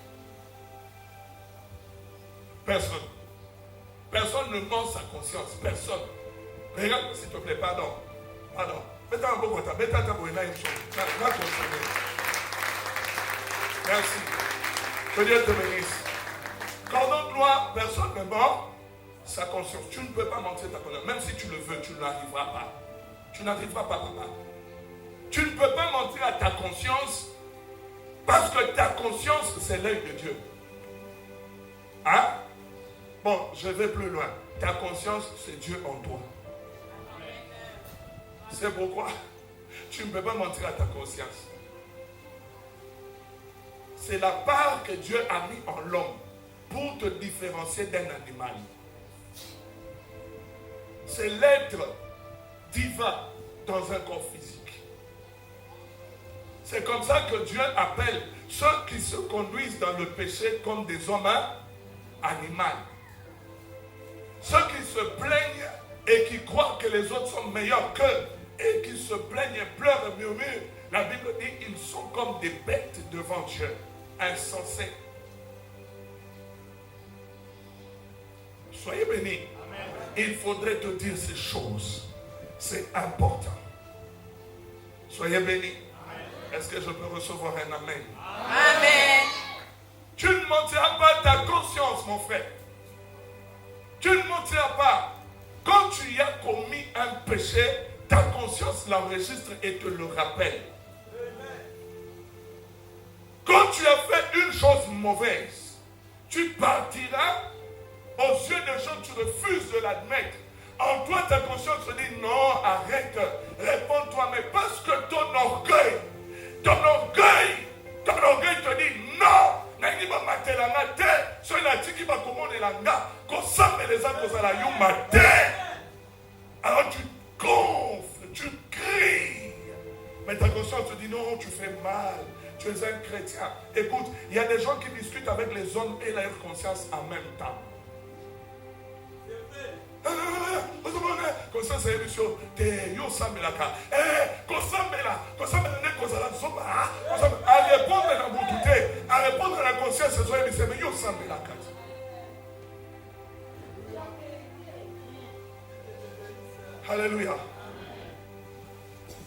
Personne. Personne ne ment sa conscience. Personne. Regarde, s'il te plaît, pardon. Pardon. Mets-toi un peu pour ta. Mets-toi ta bonne une chose. Merci. Que Dieu te bénisse. Cordon-toi, personne ne ment sa conscience. Tu ne peux pas mentir ta conscience. Même si tu le veux, tu n'arriveras pas. Tu n'arriveras pas, papa. Tu ne peux pas mentir à ta conscience parce que ta conscience, c'est l'œil de Dieu. Hein? Bon, je vais plus loin. Ta conscience, c'est Dieu en toi. C'est pourquoi tu ne peux pas mentir à ta conscience. C'est la part que Dieu a mis en l'homme pour te différencier d'un animal. C'est l'être divin dans un corps physique. C'est comme ça que Dieu appelle ceux qui se conduisent dans le péché comme des hommes animaux. Ceux qui se plaignent et qui croient que les autres sont meilleurs qu'eux et qui se plaignent et pleurent et murmurent, la Bible dit qu'ils sont comme des bêtes devant Dieu, insensés. Soyez bénis. Amen. Il faudrait te dire ces choses. C'est important. Soyez bénis. Est-ce que je peux recevoir un amen? Amen. Tu ne mentiras pas ta conscience, mon frère. Tu ne mentiras pas. Quand tu y as commis un péché, ta conscience l'enregistre et te le rappelle. Quand tu as fait une chose mauvaise, tu partiras aux yeux des gens, tu refuses de l'admettre. En toi, ta conscience te dit non, arrête, réponds-toi, mais parce que ton orgueil te dit non. Alors tu gonfles, tu cries. Mais ta conscience te dit non, tu fais mal. Tu es un chrétien. Écoute, il y a des gens qui discutent avec les hommes et leur conscience en même temps. Conscience est sur yo sambelaka. Kosambela ne kozala zoma. À répondre à la bouteille, à répondre à la conscience, c'est yo sambelaka. Alléluia.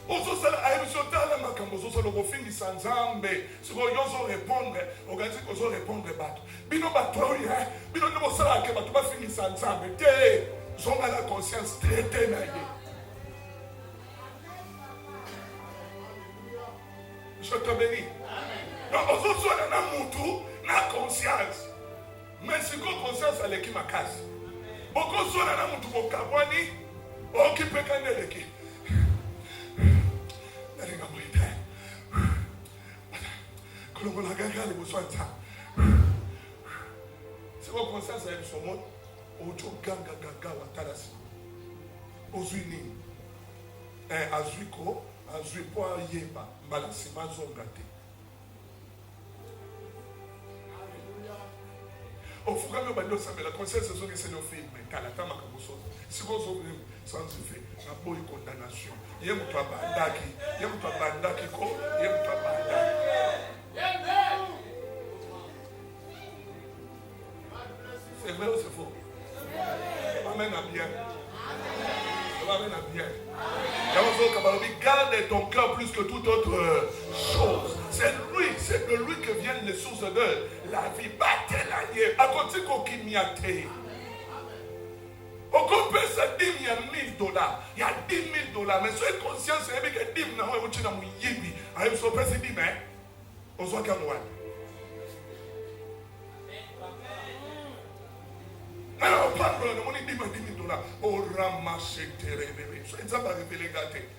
Ozosala ayebisotala makambo ozosala kofingisa nzambe sikoyo yozo répondre okanisi kozo répondre bato bino bato oyo bino nde bosalaka bato bafingisa nzambe te zonga la conscience traité na ye. Je te bénis. Donc ozosala na mutu na conscience mais siko conscience aleki makasi bokozala na mutu bokabwani okipeka ndeleki. C'est quoi conscience avec son monde? Ojo ganga gaga watarasi. Ozuini. Azuiko, azuipo yeba, balasima zongate. Au fur et à mesure que la conscience c'est ce que c'est le film, mais kalata makabuso. Si vous avez sans effet, la bonne condamnation. Il y a un peu bandaki, il y a un peu bandaki ko, il y a un peu bandaki. C'est vrai ou c'est faux? Amen à bien. Amen à bien. Garde ton cœur plus que toute autre chose. C'est de lui que viennent les sources de la vie. Battez-la, à côté de qui m'y a été. Au compte ça, il y a $1000. Il y a $10,000. Mais soyez conscient, c'est que 10 000 euros, tu n'as pas yébi. Alors, il faut pas se dire, mais, on soit qu'à moi. Alors, on parle de mon $10,000. On ramasse tes rêves. Soyez ça, révéler gâté.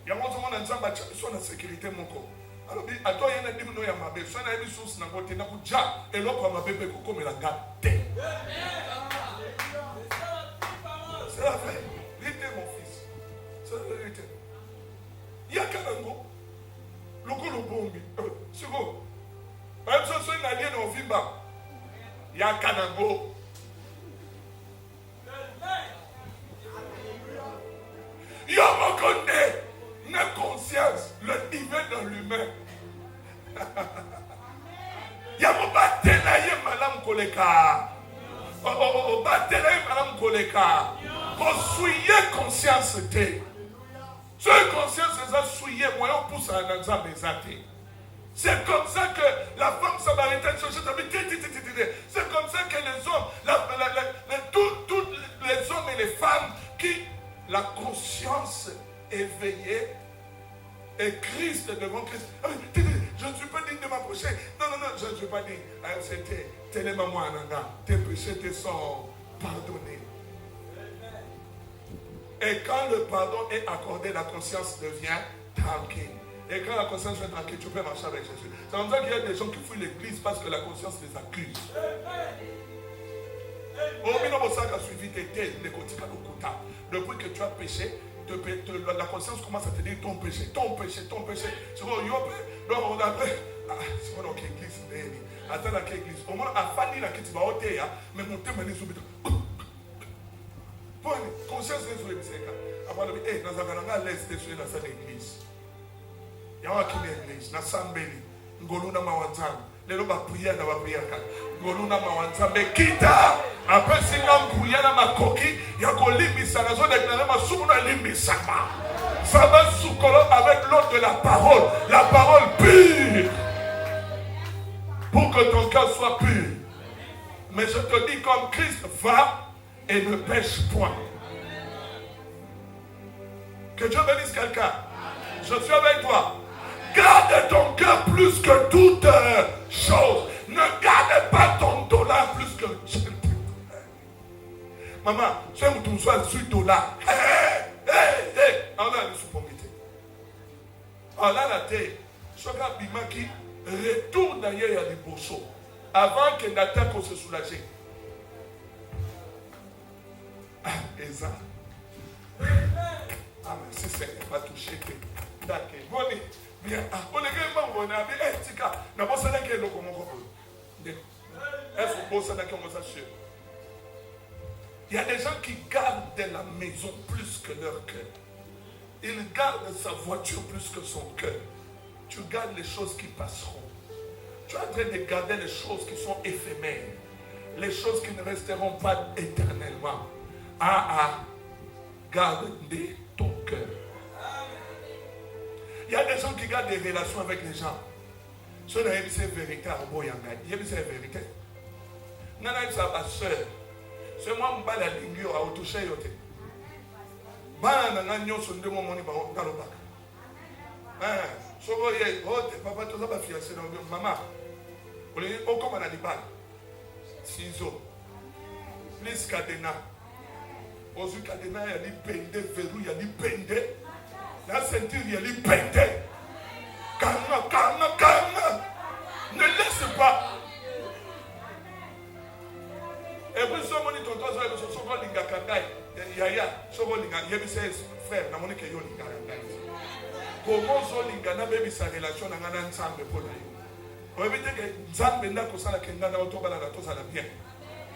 Il y a un moment où on a dit, soit la sécurité, mon corps. Alors, à toi, il y a des gens qui ont besoin de source dans côté na kuja et l'autre ma bébé comme la gâte. C'est la vérité, mon fils. C'est la vérité. Il y a Kanango. Le coup, le bombi. C'est bon. Même si c'est une alliée dans le film, il y a Kanango. Il y a reconnu une conscience, le niveau dans l'humain. Il y a mon bâtelaye, madame Koleka. Oh, bâtelaye, madame Koleka. Construisez conscience. Ce conscience, c'est ça, souillé, moyen pour ça, c'est comme ça que la femme samaritaine se jette. C'est comme ça que les hommes, tous les hommes et les femmes qui, la conscience éveillée, et Christ devant Christ. Je ne suis pas digne de m'approcher. Non, je ne suis pas digne. C'était tellement ananga. Tes péchés te sont pardonnés. Et quand le pardon est accordé, la conscience devient tranquille. Et quand la conscience est tranquille, tu peux marcher avec Jésus. C'est comme ça qu'il y a des gens qui fuient l'église parce que la conscience les accuse. Depuis que tu as péché, la conscience commence à te dire ton péché. C'est bon, on appelle. C'est bon, l'église. Attends, l'église. Au moins, à Fanny, la qui va ôter, mais mon thème est soumis. Conscience est sur l'église. Après, nous avons l'est de dans cette église. Il y a une église, dans Sambeli, Ngoluna Mawanzam. Les gens vont prier dans la prière. Ngoluna Mawanzam. Mais quitte après, si nous avons prié dans ma coquille, il y a un limite, la zone de ma soumna limite. Ça va sous colonne avec l'eau de la parole pure. Pour que ton cœur soit pur. Mais je te dis comme Christ va et ne pêche point. Que Dieu bénisse quelqu'un. Je suis avec toi. Garde ton cœur plus que toute chose. Ne garde pas ton dollar plus que... Maman, je vais me soir sur dollar. On a une soupomité. On a la tête. Choka Bimaki retourne d'ailleurs à l'Ibosso. Avant que Nathan se soulager. Et ça. Ah, mais si c'est pas touché. D'accord. Bon, bien. On est vraiment bon. On a dit, Tika, n'a pas ça là que nous commençons. Est-ce que vous savez comment ça se fait? Il y a des gens qui gardent la maison plus que leur cœur. Ils gardent sa voiture plus que son cœur. Tu gardes les choses qui passeront. Tu es en train de garder les choses qui sont éphémères. Les choses qui ne resteront pas éternellement. Garde ton cœur. Il y a des gens qui gardent des relations avec les gens. Ce n'est pas une vérité à Boyanga. Il y a une vérité. Nana, c'est ma soeur. C'est moi qui la lingio à toucher yote. Bana nanga nyonso ndemo moni ba ngalobaka. Soko ye hote papa toza ba fiancé na maman. Oli okoma na libala. Sizo. Please cadena. Ozu cadena ya li pende verrou ya li pende. La ceinture ya li pende. Calme. Ne laisse pas. Et puis, si on dit ton toit, si on dit que Yaya, si on dit que frère, on dit que yo linga comment on dit que sa relation n'a pas ensemble pour lui. On veut dire que Nzambe n'a pas ça que n'a pas autour de la chose à la bien.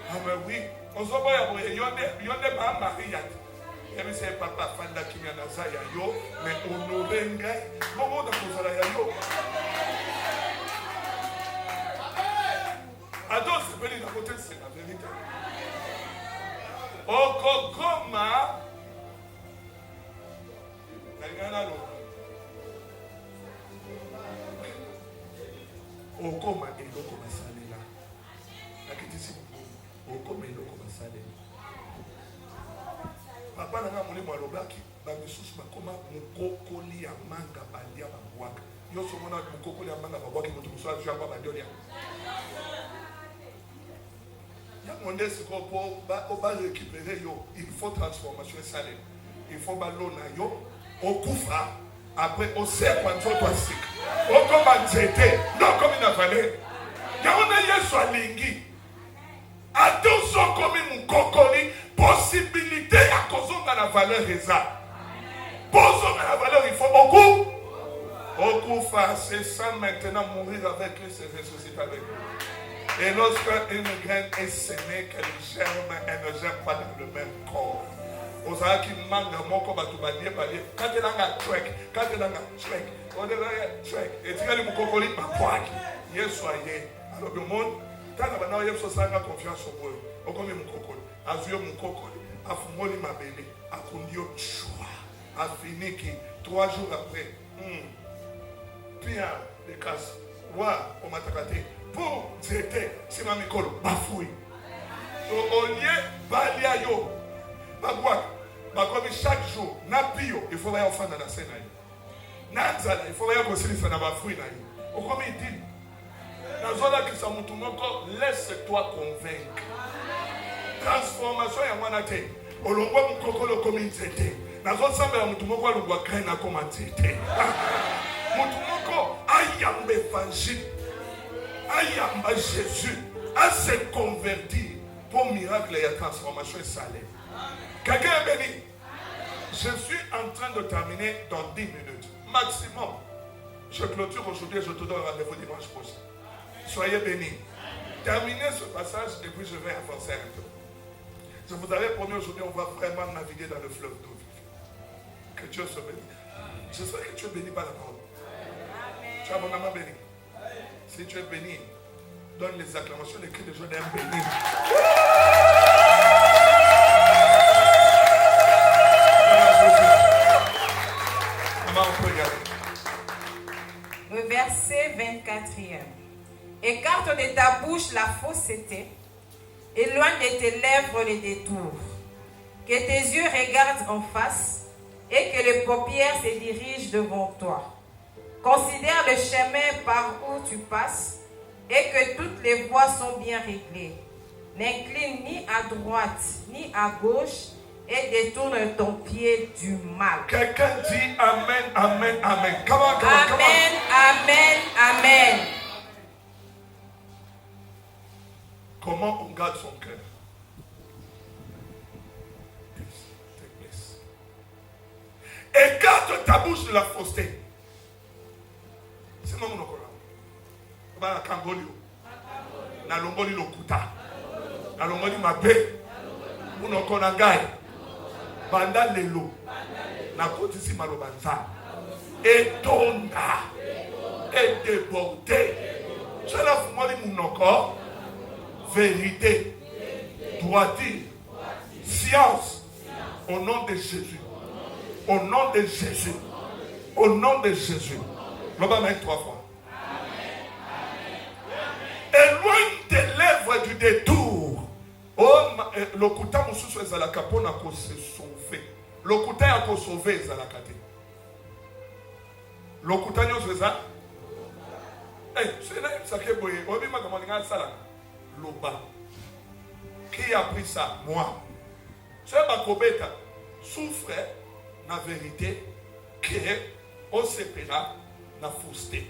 Ah mais oui, on se voit yonde pas marié. Et puis c'est papa fan de qui n'a ça yo, mais on n'obenga, comment on a posé la yo. Adore ce pays d'un côté, c'est la vérité. Okokoma. Okoma et l'okoma salela. La question c'est okoma et l'okoma salela. Papa n'a pas mon alobaki. Ba misusu makoma mukokoli ya manga balia babwaka. Yo somona mukokoli ya manga babwaka mutu muswa jamba badolia. Pour récupérer, il faut transformation salée. Il faut ballon au koufra. Après, au sait quand tu as sick. Au comme c'était, non comme une valeur. Il y a un yesu alingi. Attention comme une kokoli, possibilité à cause de la valeur eza. Posons la valeur, il faut beaucoup. Beaucoup c'est ça maintenant mourir avec lui, c'est ressusciter avec lui. Et lorsque une graine est semée, qu'elle germe, elle ne germe pas dans le même corps. Osaka qui manque de mon corps, tu vas dire, quand elle a un trek, quand elle a un trek, on est là, trek, et tu as le mokokoli, ma poigne, yes, soyez. Alors le monde, quand on a eu confiance au monde, on connaît mon cocoli, a vu mon cocoli, a fumé ma belle, a conduit au choix, a fini qui, 3 jours après, Pierre, les casses, wa, on m'a attaqué, pour c'était, c'est ma micolo, bafouille. Au lieu, baliayo, bagouak, comme chaque jour, napio, il faut voir enfant dans la scène. Nanzala, il faut voir que ça n'a pas fouillé. Au comme il dit, laisse-toi convaincre. Transformation ya mwana te. Olongwa mukokolo comme nzete. Nazosamba ya mutu moko alongwa graine comme nzete. Mutu moko ayamba évangile. Ayamba Jésus. A se convertir pour miracle et transformation salée. Quelqu'un est béni. Je suis en train de terminer dans 10 minutes. Maximum. Je clôture aujourd'hui et je te donne rendez-vous dimanche prochain. Soyez bénis. Terminez ce passage et puis je vais avancer un peu. Je vous avais promis aujourd'hui, on va vraiment naviguer dans le fleuve d'eau vive. Que Dieu se bénisse. J'espère que tu es béni par la parole. Tu es abondamment béni. Si tu es béni, donne les acclamations, les cris de joie d'un béni. Comment on peut y aller? Le verset 24e. Écarte de ta bouche la fausseté, éloigne de tes lèvres les détours. Que tes yeux regardent en face et que les paupières se dirigent devant toi. Considère le chemin par où tu passes et que toutes les voies sont bien réglées. N'incline ni à droite ni à gauche et détourne ton pied du mal. Quelqu'un dit Amen, Amen, Amen. Amen, Amen, Amen. Comment on garde son cœur? Écarte ta bouche de la fausseté. C'est mon nom. Na kangolio. Na longoli lokuta. Na longoli mabe. Munoko na ngai. Banda lelo. Na kotisi malobanza. Etonda. Et débordé. C'est la fumoli munoko. Vérité, droiture, science, au nom de Jésus. Au nom de Jésus. Au nom de Jésus. L'homme avec 3 fois. Éloigne tes lèvres du détour. Le kuta mususu ezalaka pona ko se sauver. Le kuta ya ko sauver ezalaka te. Le kuta nyoso eza. C'est là ça que boye. Obi makamoninga sala. Loba. Qui a pris ça? Moi. Ce Bakobeta souffre la vérité qui est au CPA la fausseté.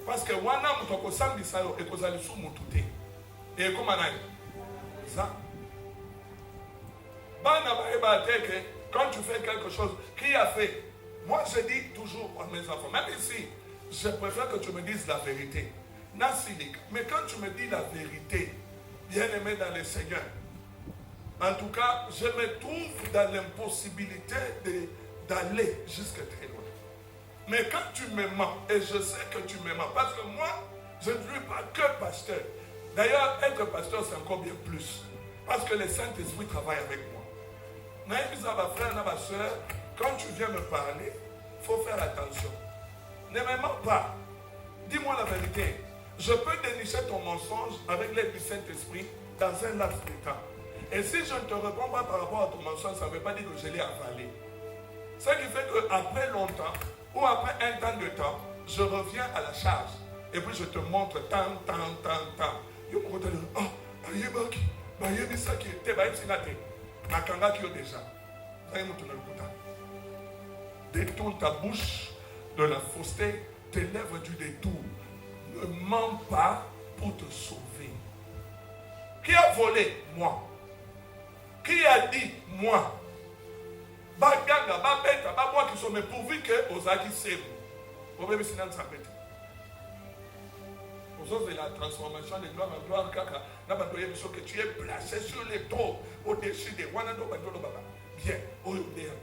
Parce que wana mutoko sambi sayo et kozali sou mutute. Et comment on a ça? Bana ba teke quand tu fais quelque chose, qui a fait? Moi je dis toujours à mes enfants, même ici, je préfère que tu me dises la vérité. Mais quand tu me dis la vérité, bien-aimé dans le Seigneur, en tout cas, je me trouve dans l'impossibilité d'aller jusqu'à très loin. Mais quand tu me mens, et je sais que tu me mens, parce que moi, je ne suis pas que pasteur. D'ailleurs, être pasteur, c'est encore bien plus. Parce que le Saint-Esprit travaille avec moi. Ma frère, ma soeur, quand tu viens me parler, il faut faire attention. Ne me mens pas. Dis-moi la vérité. Je peux dénicher ton mensonge avec l'aide du Saint-Esprit dans un laps de temps. Et si je ne te réponds pas par rapport à ton mensonge, ça ne veut pas dire que je l'ai avalé. Ce qui fait qu'après longtemps, ou après un temps de temps, je reviens à la charge. Et puis je te montre tant. Je me dis, oh, ayebaki, ça qui était, déjà. détourne ta bouche de la fausseté, tes lèvres du détour. Ne mens pas pour te sauver. Qui a volé? Moi. Qui a dit? Moi. Baganga, babeta, moi qui sont, mais pourvu que Ozaki s'aime. Au même si ça s'appelle. De la transformation de gloire en gloire, que tu es placé sur les trônes au-dessus des Wanado Bandolo Baba. Bien, au bien.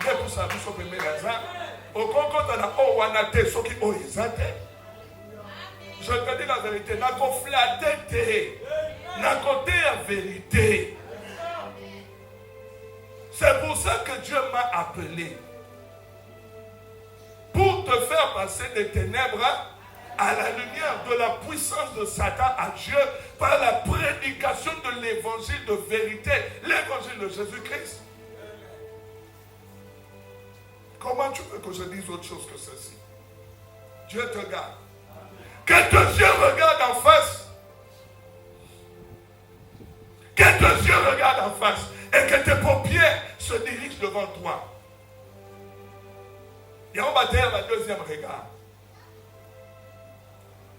Mais pour ça, vous sommes mes raisins. Au concours de la O Wanate, ceux qui ont exalté. Je te dis la vérité, n'a qu'au flatté, n'a côté la vérité. C'est pour ça que Dieu m'a appelé. Pour te faire passer des ténèbres à la lumière de la puissance de Satan à Dieu par la prédication de l'évangile de vérité, l'évangile de Jésus-Christ. Comment tu veux que je dise autre chose que ceci? Dieu te garde. Que tes yeux regardent en face. Que tes yeux regardent en face et que tes paupières se dirigent devant toi. Et on va dire la deuxième regard.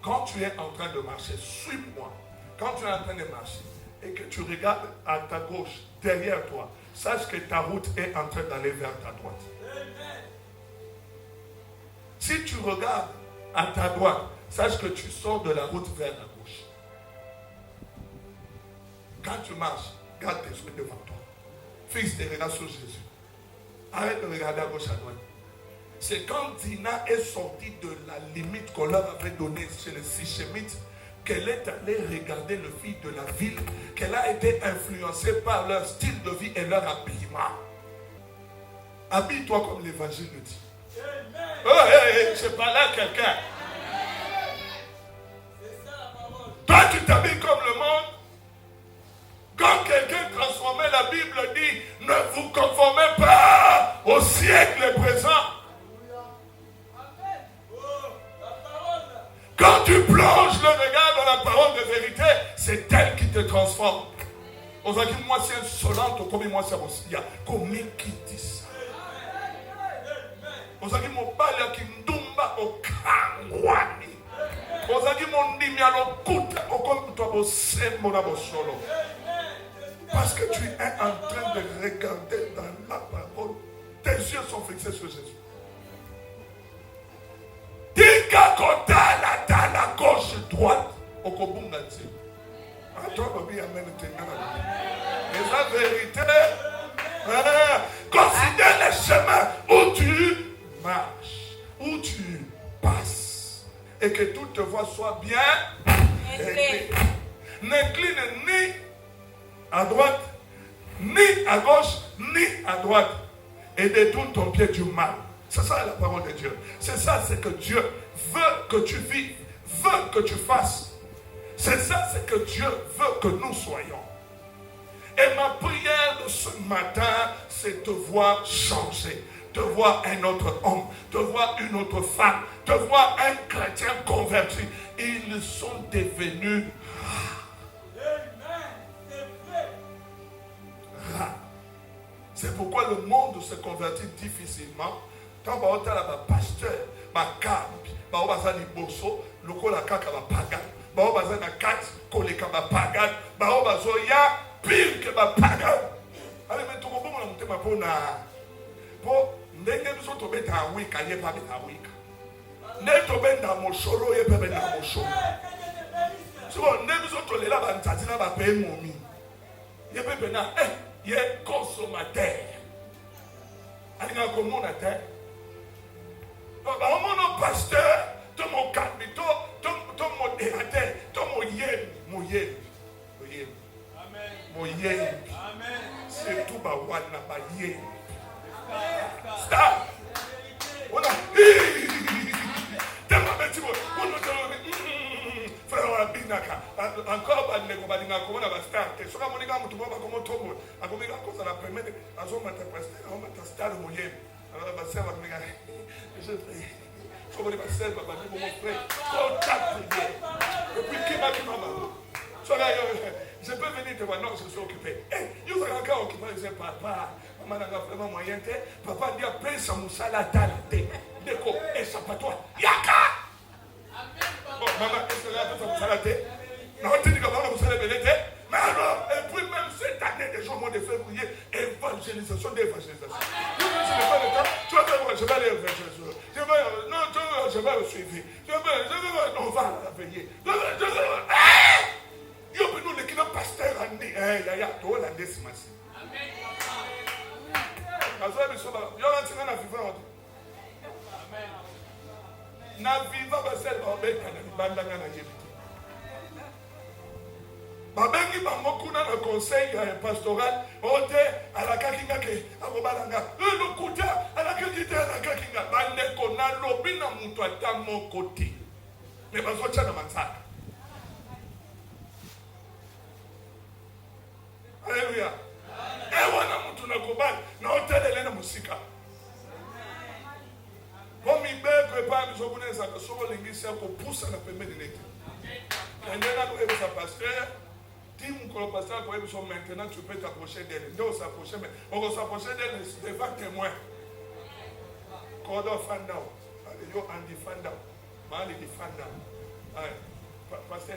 Quand tu es en train de marcher, suis-moi. Quand tu es en train de marcher et que tu regardes à ta gauche, derrière toi, sache que ta route est en train d'aller vers ta droite. Si tu regardes à ta droite, sache que tu sors de la route vers la gauche. Quand tu marches, garde tes yeux devant toi. Fixe tes regards sur Jésus. Arrête de regarder à gauche, à droite. C'est quand Dina est sortie de la limite qu'on leur avait donnée chez les Sichemites, qu'elle est allée regarder le fils de la ville, qu'elle a été influencée par leur style de vie et leur habillement. Habille-toi comme l'évangile le dit. Oh, je parle à quelqu'un. Toi, tu t'habilles comme le monde. Quand quelqu'un transformait, la Bible dit, ne vous conformez pas au siècle présent. Quand tu plonges le regard dans la parole de vérité, c'est elle qui te transforme. Ozaki moi c'est insolente, comme moi c'est aussi. Comme qui dit ça. Ozaki mon balia qui ndumba au kangwani. Ozaki mon dimia lo kuta au comme toi au sembo na solo. Parce que tu es en train de regarder dans la parole. Tes yeux sont fixés sur Jésus. Tika kota la gauche droite au kobunga ti. Attends bien maintenant. Et la vérité, considère les chemins où tu marches, où tu passes, et que toute voie soit bien réglée. N'incline ni à droite, ni à gauche, ni à droite, et détourne ton pied du mal. C'est ça la parole de Dieu. C'est ça, c'est que Dieu veut que tu vives, veut que tu fasses. C'est ça, c'est que Dieu veut que nous soyons. Et ma prière de ce matin, c'est te voir changer, te voir un autre homme, te voir une autre femme, te voir un chrétien converti. Ils sont devenus rares. C'est pourquoi le monde se convertit difficilement. Quand on a un pasteur, un camp, on a un bosso, le col a caca va pagan, on a un cat, colléca va pagan, on a un pire que va pagan. Allez, mais tout le monde a monté ma peau pour nous sommes tombés dans un week, il n'y a pas un week. Nous sommes tombés dans mon cholo, il n'y a pas dans mon cholo. Si nous sommes tombés là, on a dit là, on va payer mon mi. Il n'y a pas de il y a un consommateur. Il y a un consommateur. Mon pasteur, tout mon capito, tout mon modérateur, tout mon yen. Mon yen. C'est tout ma wana ma yen. Stop. Voilà. Frère Binaka, encore un négobalinga comme on a star. Et sur la monnaie, on va comme on tombe. À comme il a cause à la première, à son matin pasteur, on va star mon yen. Alors, on va se faire je prie. Comme on va se faire, mon frère, contact. Et puis, qui m'a dit maman? Je peux venir te voir, non, je suis occupé. Eh, vous avez encore occupé, je sais papa. Maman n'a vraiment moyen. Papa dit après ça moussala talate. Déco et ça pas toi. Yaka. Bon, maman, est-ce que là ça moussala te? Non, tu dis que maman moussala belete. Mais alors, et puis même cette année, des gens de février, évangélisation d'évangélisation. Tu n'as pas le temps, tu vas faire, je vais aller évangéliser. Non, je vais le suivre. On va la veiller. Yo, nous, les qui n'ont pas pasteur, Andy, il y a tout la décimation. Amen. Babengi bamokuna na conseil pastoral ote alakakinga ke akobalanga lokuta alakakita alakakinga bande kona lobi na mutu ata moko te me bazocha na mansaka. Alléluia. Ewa na mutu na kobali na hotelele na musika. Bomi bebe pa mizobuneza ko solo lingisi ko pusa na pembeni nete. Ndena ko eba pasteur. Maintenant tu peux t'approcher d'elle. Donc s'approcher, mais on va s'approcher d'elle devant témoin. Kodo fanda, yo andi fanda, mali di fanda. Parce que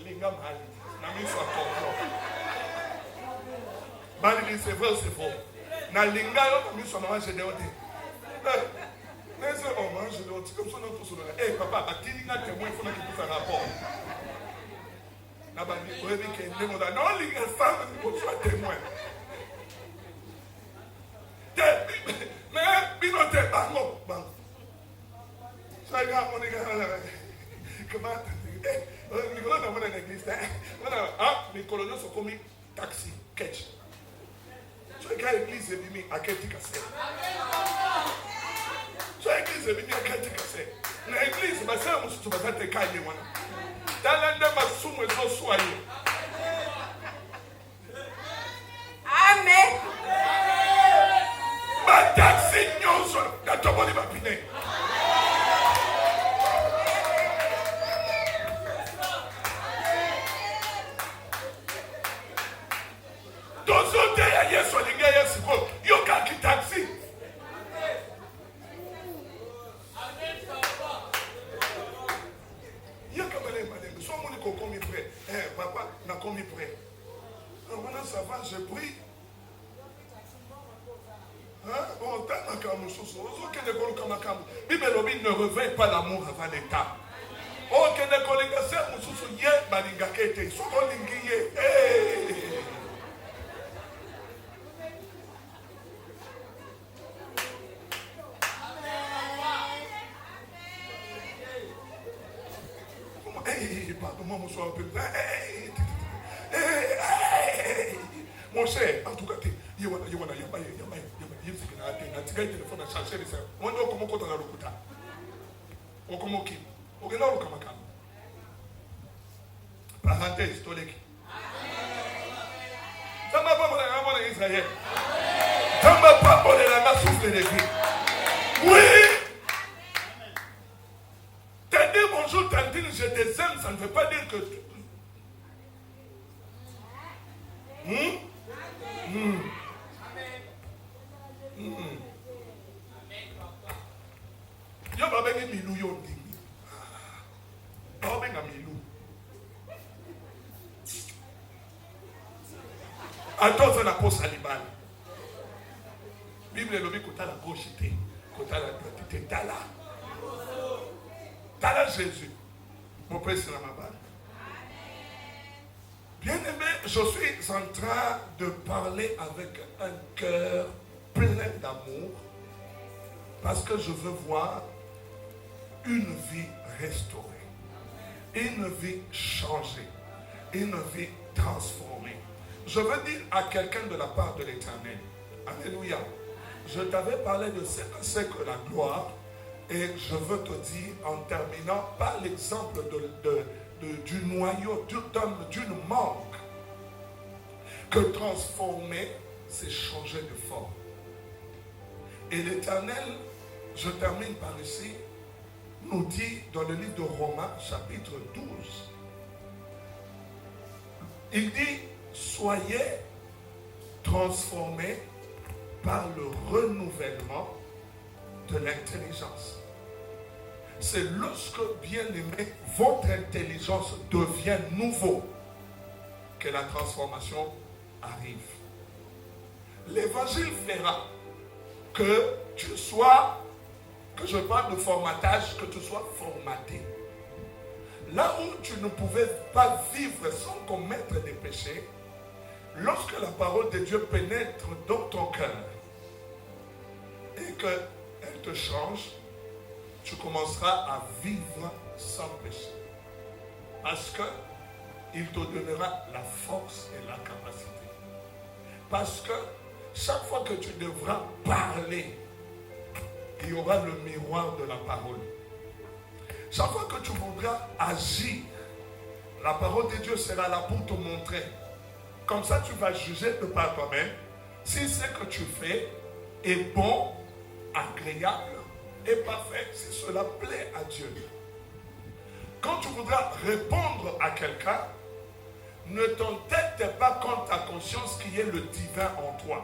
linga mali, na mi soit comprend. Mali di c'est vrai, c'est faux. Na linga yo na mi soit manger de ode. Mais c'est on mange de ode comme ça non tout ça. Eh papa, atilinga témoin faut que tu fasses un rapport. Non, les femmes, il faut que tu sois témoin. Mais, binote, bango. Ça, regarde, mon gars, comment Nicolas n'a pas d'église. Ah, les coloniaux sont comme taxi, catch. Tu regardes l'église, c'est mis à quel cassé. Tu regardes l'église, c'est mis à quel cassé. L'église, c'est ma soeur, tu vas te cailler, moi. Amen. Papa n'a commis prêt. Maintenant ça va, je prie. Bible ne réveille pas l'amour avant l'état. Oh, que ne collègues ça, Moussou, yé, balingakete, sokolingiye. Pardon-moi, mon soir, mon cher, en tout cas, parenthèse, toleki. Ça m'a pas montré Israël. Ça m'a pas montré la souffle de vie. Oui. T'as dit bonjour, tantine, je te aime, ça ne veut pas dire que. Yo ba bengi milu yo ndimi. Ba benga milu. Attends la pose salibale. Bible lobi kota la gauche té, kota la droite té tala. Tala Jésus. Mon père c'est la mabale. Bien-aimé, je suis en train de parler avec un cœur plein d'amour parce que je veux voir une vie restaurée, une vie changée, une vie transformée. Je veux dire à quelqu'un de la part de l'Éternel, alléluia, je t'avais parlé de ce que c'est que la gloire et je veux te dire en terminant par l'exemple du noyau, d'une mangue, que transformer, c'est changer de forme. Et l'Éternel, je termine par ici, nous dit dans le livre de Romains, chapitre 12, il dit, soyez transformés par le renouvellement de l'intelligence. C'est lorsque, bien-aimé, votre intelligence devient nouveau que la transformation arrive. L'évangile fera que tu sois, que je parle de formatage, que tu sois formaté. Là où tu ne pouvais pas vivre sans commettre des péchés, lorsque la parole de Dieu pénètre dans ton cœur et qu'elle te change, tu commenceras à vivre sans péché. Parce qu'il te donnera la force et la capacité. Parce que chaque fois que tu devras parler, il y aura le miroir de la parole. Chaque fois que tu voudras agir, la parole de Dieu sera là pour te montrer. Comme ça, tu vas juger de par toi-même si ce que tu fais est bon, agréable et parfait, si cela plaît à Dieu. Quand tu voudras répondre à quelqu'un, ne t'entête pas contre ta conscience qui est le divin en toi.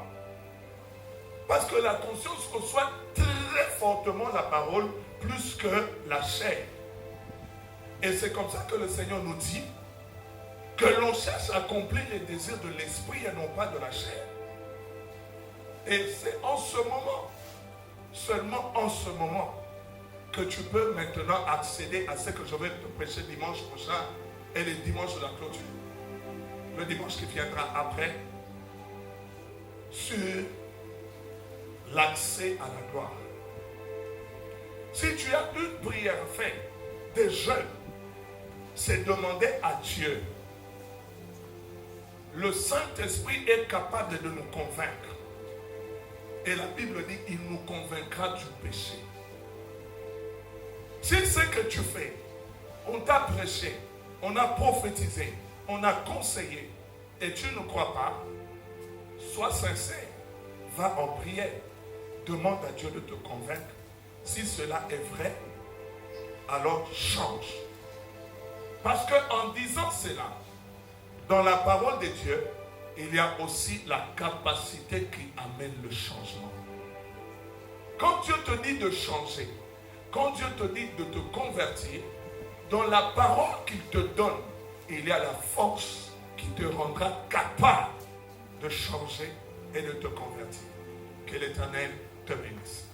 Parce que la conscience reçoit très fortement la parole plus que la chair. Et c'est comme ça que le Seigneur nous dit que l'on cherche à accomplir les désirs de l'esprit et non pas de la chair. Et c'est en ce moment, seulement en ce moment, que tu peux maintenant accéder à ce que je vais te prêcher dimanche prochain et le dimanche de la clôture. Le dimanche qui viendra après, sur l'accès à la gloire. Si tu as une prière à faire, des jeûnes, c'est demander à Dieu. Le Saint-Esprit est capable de nous convaincre. Et la Bible dit, il nous convaincra du péché. Si ce que tu fais, on t'a prêché, on a prophétisé, on a conseillé, et tu ne crois pas, sois sincère, va en prière, demande à Dieu de te convaincre. Si cela est vrai, alors change. Parce qu'en disant cela, dans la parole de Dieu, il y a aussi la capacité qui amène le changement. Quand Dieu te dit de changer, quand Dieu te dit de te convertir, dans la parole qu'il te donne, il y a la force qui te rendra capable de changer et de te convertir. Que l'Éternel te bénisse.